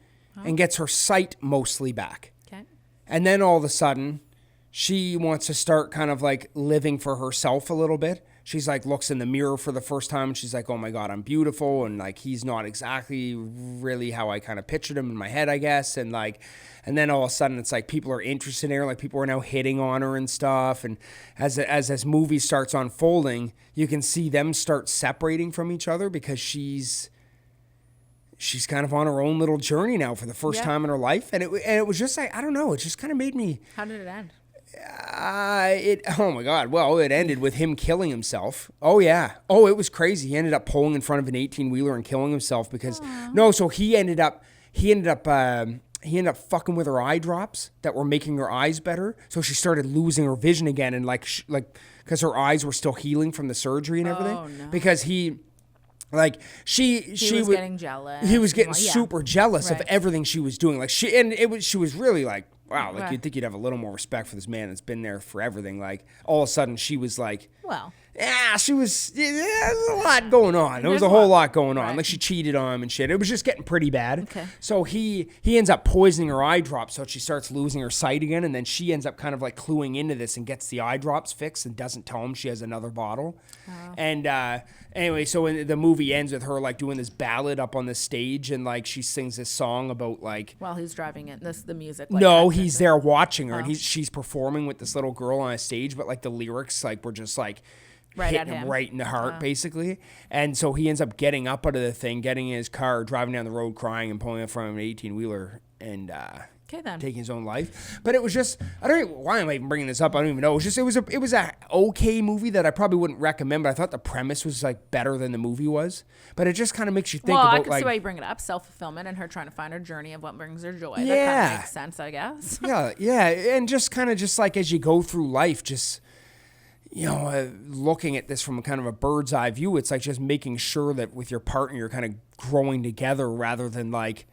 and gets her sight mostly back. Okay. And then all of a sudden, she wants to start kind of like living for herself a little bit. She's like looks in the mirror for the first time and she's like, oh my God, I'm beautiful. And like, he's not exactly really how I kind of pictured him in my head, I guess. And like, and then all of a sudden it's like people are interested in her. Like people are now hitting on her and stuff. And as this movie starts unfolding, you can see them start separating from each other because she's kind of on her own little journey now for the first time in her life. And it was just like, I don't know. It just kind of made me. How did it end? Oh my God. Well, it ended with him killing himself. Oh yeah. Oh, it was crazy. He ended up pulling in front of an 18-wheeler and killing himself because so he ended up he ended up fucking with her eye drops that were making her eyes better. So she started losing her vision again, and because her eyes were still healing from the surgery and everything. Oh, no. Because she was getting jealous. He was getting super jealous of everything she was doing. Like she was really like, wow, like you'd think you'd have a little more respect for this man that's been there for everything. Like all of a sudden she was like, well, yeah, there was a lot going on. There was a whole lot going on. Like she cheated on him and shit. It was just getting pretty bad. Okay. So he ends up poisoning her eye drops, so she starts losing her sight again, and then she ends up kind of like cluing into this and gets the eye drops fixed and doesn't tell him she has another bottle. Oh. And anyway, so the movie ends with her like doing this ballad up on the stage, and like she sings this song about like while he's driving it. The music. No, he's there watching her, and she's performing with this little girl on a stage, but like the lyrics like were just like. Hitting him right in the heart, basically. And so he ends up getting up out of the thing, getting in his car, driving down the road crying and pulling in front of an 18-wheeler and taking his own life. But it was just, I don't know, why am I even bringing this up? I don't even know. It was a okay movie that I probably wouldn't recommend, but I thought the premise was like better than the movie was. But it just kind of makes you think about I can see why you bring it up, self-fulfillment and her trying to find her journey of what brings her joy. Yeah. That kind of makes sense, I guess. Yeah. And just kind of just like as you go through life, just... looking at this from a kind of a bird's eye view, it's like just making sure that with your partner you're kind of growing together rather than like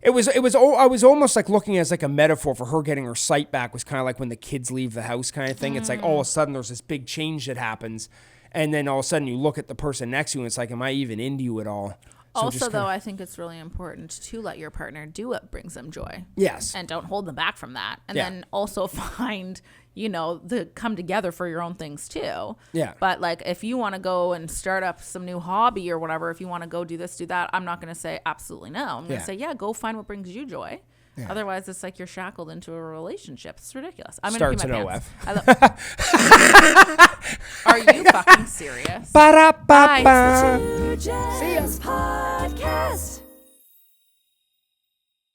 I was almost like looking as like a metaphor for her getting her sight back was kind of like when the kids leave the house kind of thing. It's like all of a sudden there's this big change that happens, and then all of a sudden you look at the person next to you and it's like, am I even into you at all? So also, though, I think it's really important to let your partner do what brings them joy. Yes. And don't hold them back from that. And then also find, the come together for your own things, too. Yeah. But, like, if you want to go and start up some new hobby or whatever, if you want to go do this, do that, I'm not going to say absolutely no. I'm going to say, go find what brings you joy. Yeah. Otherwise, it's like you're shackled into a relationship. It's ridiculous. I'm going to pee my pants. Are you fucking serious? Ba-da-ba-ba. See ya.